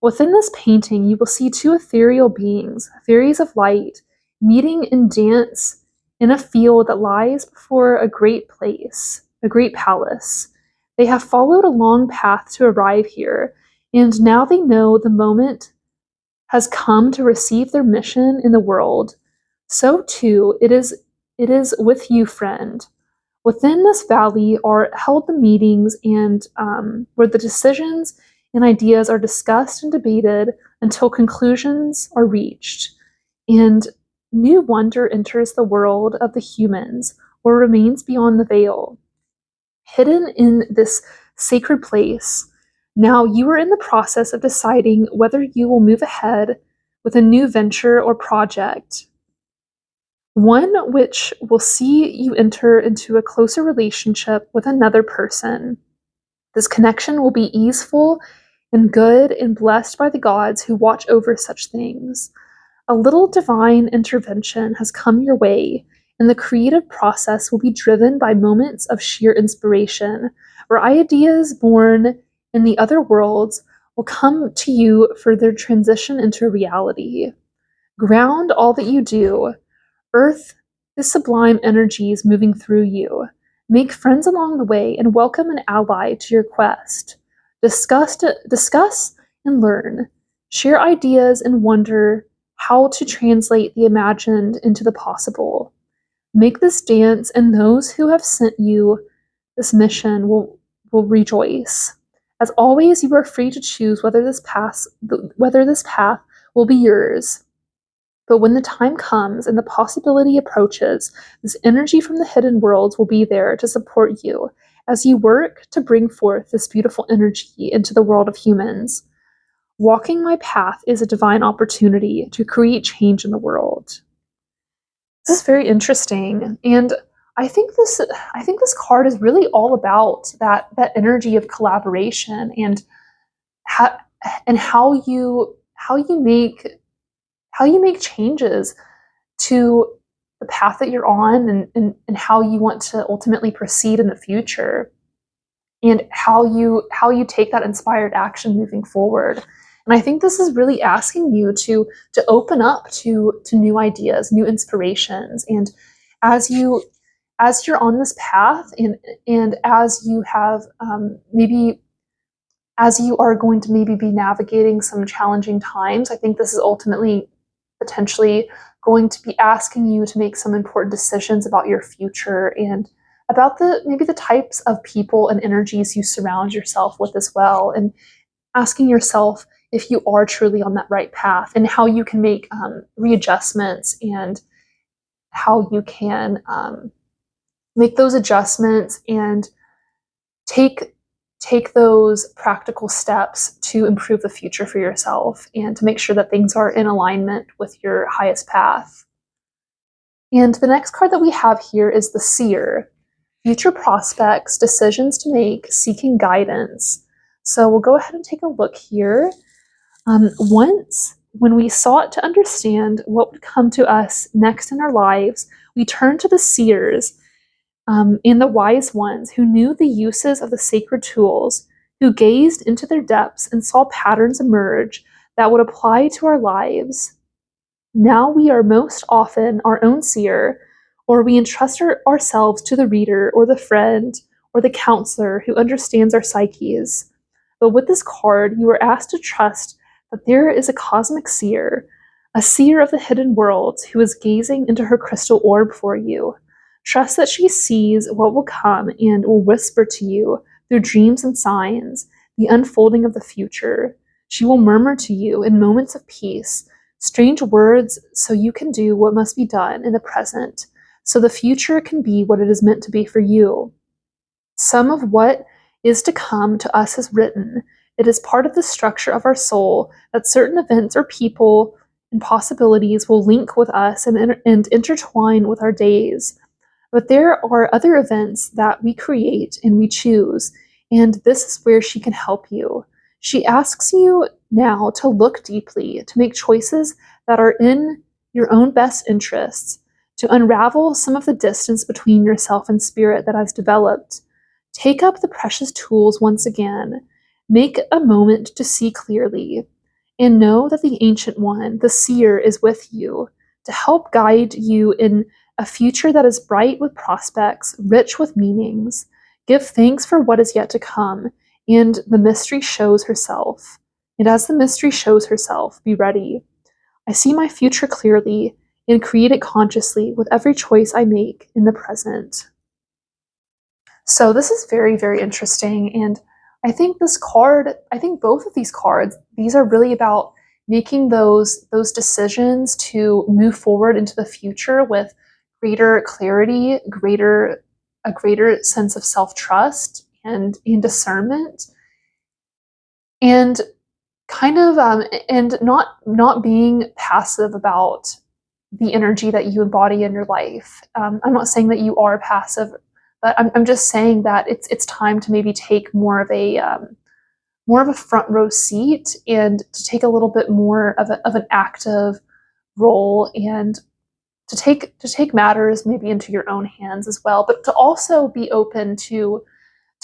Within this painting, you will see two ethereal beings, fairies of light, meeting in dance in a field that lies before a great place, a great palace. They have followed a long path to arrive here, and now they know the moment has come to receive their mission in the world. So too, it is with you, friend. Within this valley are held the meetings and where the decisions and ideas are discussed and debated until conclusions are reached, and new wonder enters the world of the humans or remains beyond the veil. Hidden in this sacred place, now you are in the process of deciding whether you will move ahead with a new venture or project, one which will see you enter into a closer relationship with another person. This connection will be easeful and good and blessed by the gods who watch over such things. A little divine intervention has come your way, and the creative process will be driven by moments of sheer inspiration, where ideas born in the other worlds will come to you for their transition into reality. Ground all that you do. Earth the sublime energies moving through you. Make friends along the way and welcome an ally to your quest. Discuss and learn. Share ideas and wonder how to translate the imagined into the possible. Make this dance, and those who have sent you this mission will rejoice. As always, you are free to choose whether this path will be yours. But when the time comes and the possibility approaches, this energy from the hidden worlds will be there to support you as you work to bring forth this beautiful energy into the world of humans. Walking my path is a divine opportunity to create change in the world. This is very interesting, and I think this card is really all about that energy of collaboration and how you make changes to the path that you're on, and how you want to ultimately proceed in the future, and how you take that inspired action moving forward. And I think this is really asking you to open up to new ideas, new inspirations, and as you're on this path, and as you have maybe as you are going to maybe be navigating some challenging times, I think this is ultimately potentially going to be asking you to make some important decisions about your future, and about maybe the types of people and energies you surround yourself with as well, and asking yourself if you are truly on that right path, and how you can make readjustments, and how you can make those adjustments and take those practical steps to improve the future for yourself, and to make sure that things are in alignment with your highest path. And the next card that we have here is the Seer. Future prospects, decisions to make, seeking guidance. So we'll go ahead and take a look here. Once, when we sought to understand what would come to us next in our lives, we turned to the seers, and the wise ones who knew the uses of the sacred tools, who gazed into their depths and saw patterns emerge that would apply to our lives. Now we are most often our own seer, or we entrust ourselves to the reader, or the friend, or the counselor who understands our psyches. But with this card, you are asked to trust that there is a cosmic seer, a seer of the hidden worlds, who is gazing into her crystal orb for you. Trust that she sees what will come and will whisper to you through dreams and signs the unfolding of the future. She will murmur to you in moments of peace strange words so you can do what must be done in the present, so the future can be what it is meant to be for you. Some of what is to come to us is written. It is part of the structure of our soul that certain events or people and possibilities will link with us and intertwine with our days. But there are other events that we create and we choose, and this is where she can help you. She asks you now to look deeply, to make choices that are in your own best interests, to unravel some of the distance between yourself and spirit that has developed. Take up the precious tools once again. Make a moment to see clearly, and know that the Ancient One, the Seer, is with you to help guide you in a future that is bright with prospects, rich with meanings. Give thanks for what is yet to come, and the mystery shows herself. And as the mystery shows herself, be ready. I see my future clearly and create it consciously with every choice I make in the present. So this is very, very interesting, and I think both of these cards, these are really about making those decisions to move forward into the future with greater clarity, a greater sense of self-trust and discernment, and kind of and not being passive about the energy that you embody in your life. I'm not saying that you are passive, but I'm just saying that it's time to maybe take more of a front row seat and to take a little bit more of an active role, and to take matters maybe into your own hands as well, but to also be open to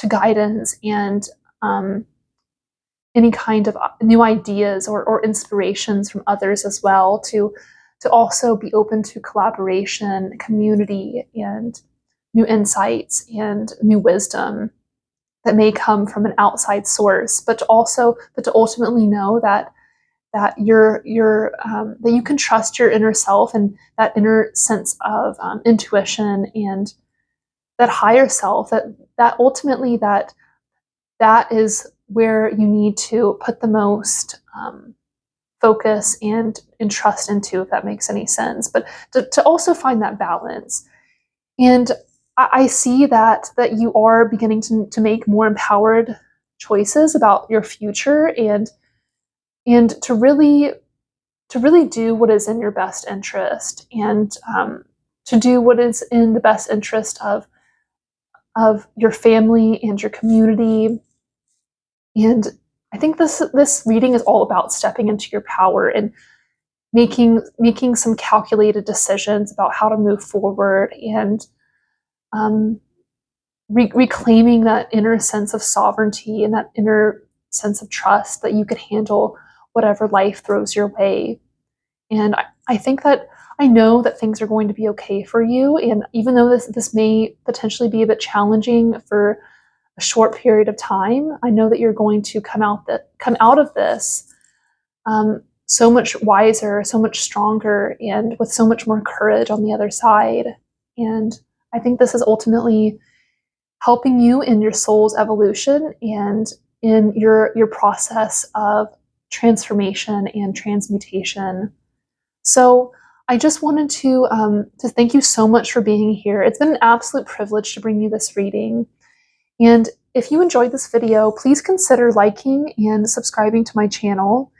guidance and any kind of new ideas or inspirations from others as well, to also be open to collaboration, community, and new insights and new wisdom that may come from an outside source, but to ultimately know that that you can trust your inner self and that inner sense of intuition and that higher self, that ultimately that is where you need to put the most focus and trust into, if that makes any sense, but to also find that balance. And I see that you are beginning to make more empowered choices about your future, and to really do what is in your best interest, and to do what is in the best interest of your family and your community. And I think this reading is all about stepping into your power and making some calculated decisions about how to move forward, and reclaiming that inner sense of sovereignty and that inner sense of trust that you could handle whatever life throws your way. And I think that I know that things are going to be okay for you. And even though this may potentially be a bit challenging for a short period of time, I know that you're going to come out of this so much wiser, so much stronger, and with so much more courage on the other side. And I think this is ultimately helping you in your soul's evolution and in your process of transformation and transmutation. So I just wanted to thank you so much for being here. It's been an absolute privilege to bring you this reading. And if you enjoyed this video, please consider liking and subscribing to my channel.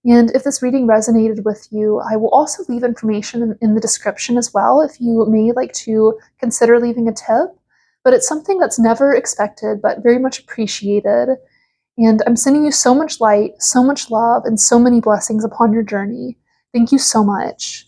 And if this reading resonated with you, I will also leave information in the description as well if you may like to consider leaving a tip. But it's something that's never expected, but very much appreciated. And I'm sending you so much light, so much love, and so many blessings upon your journey. Thank you so much.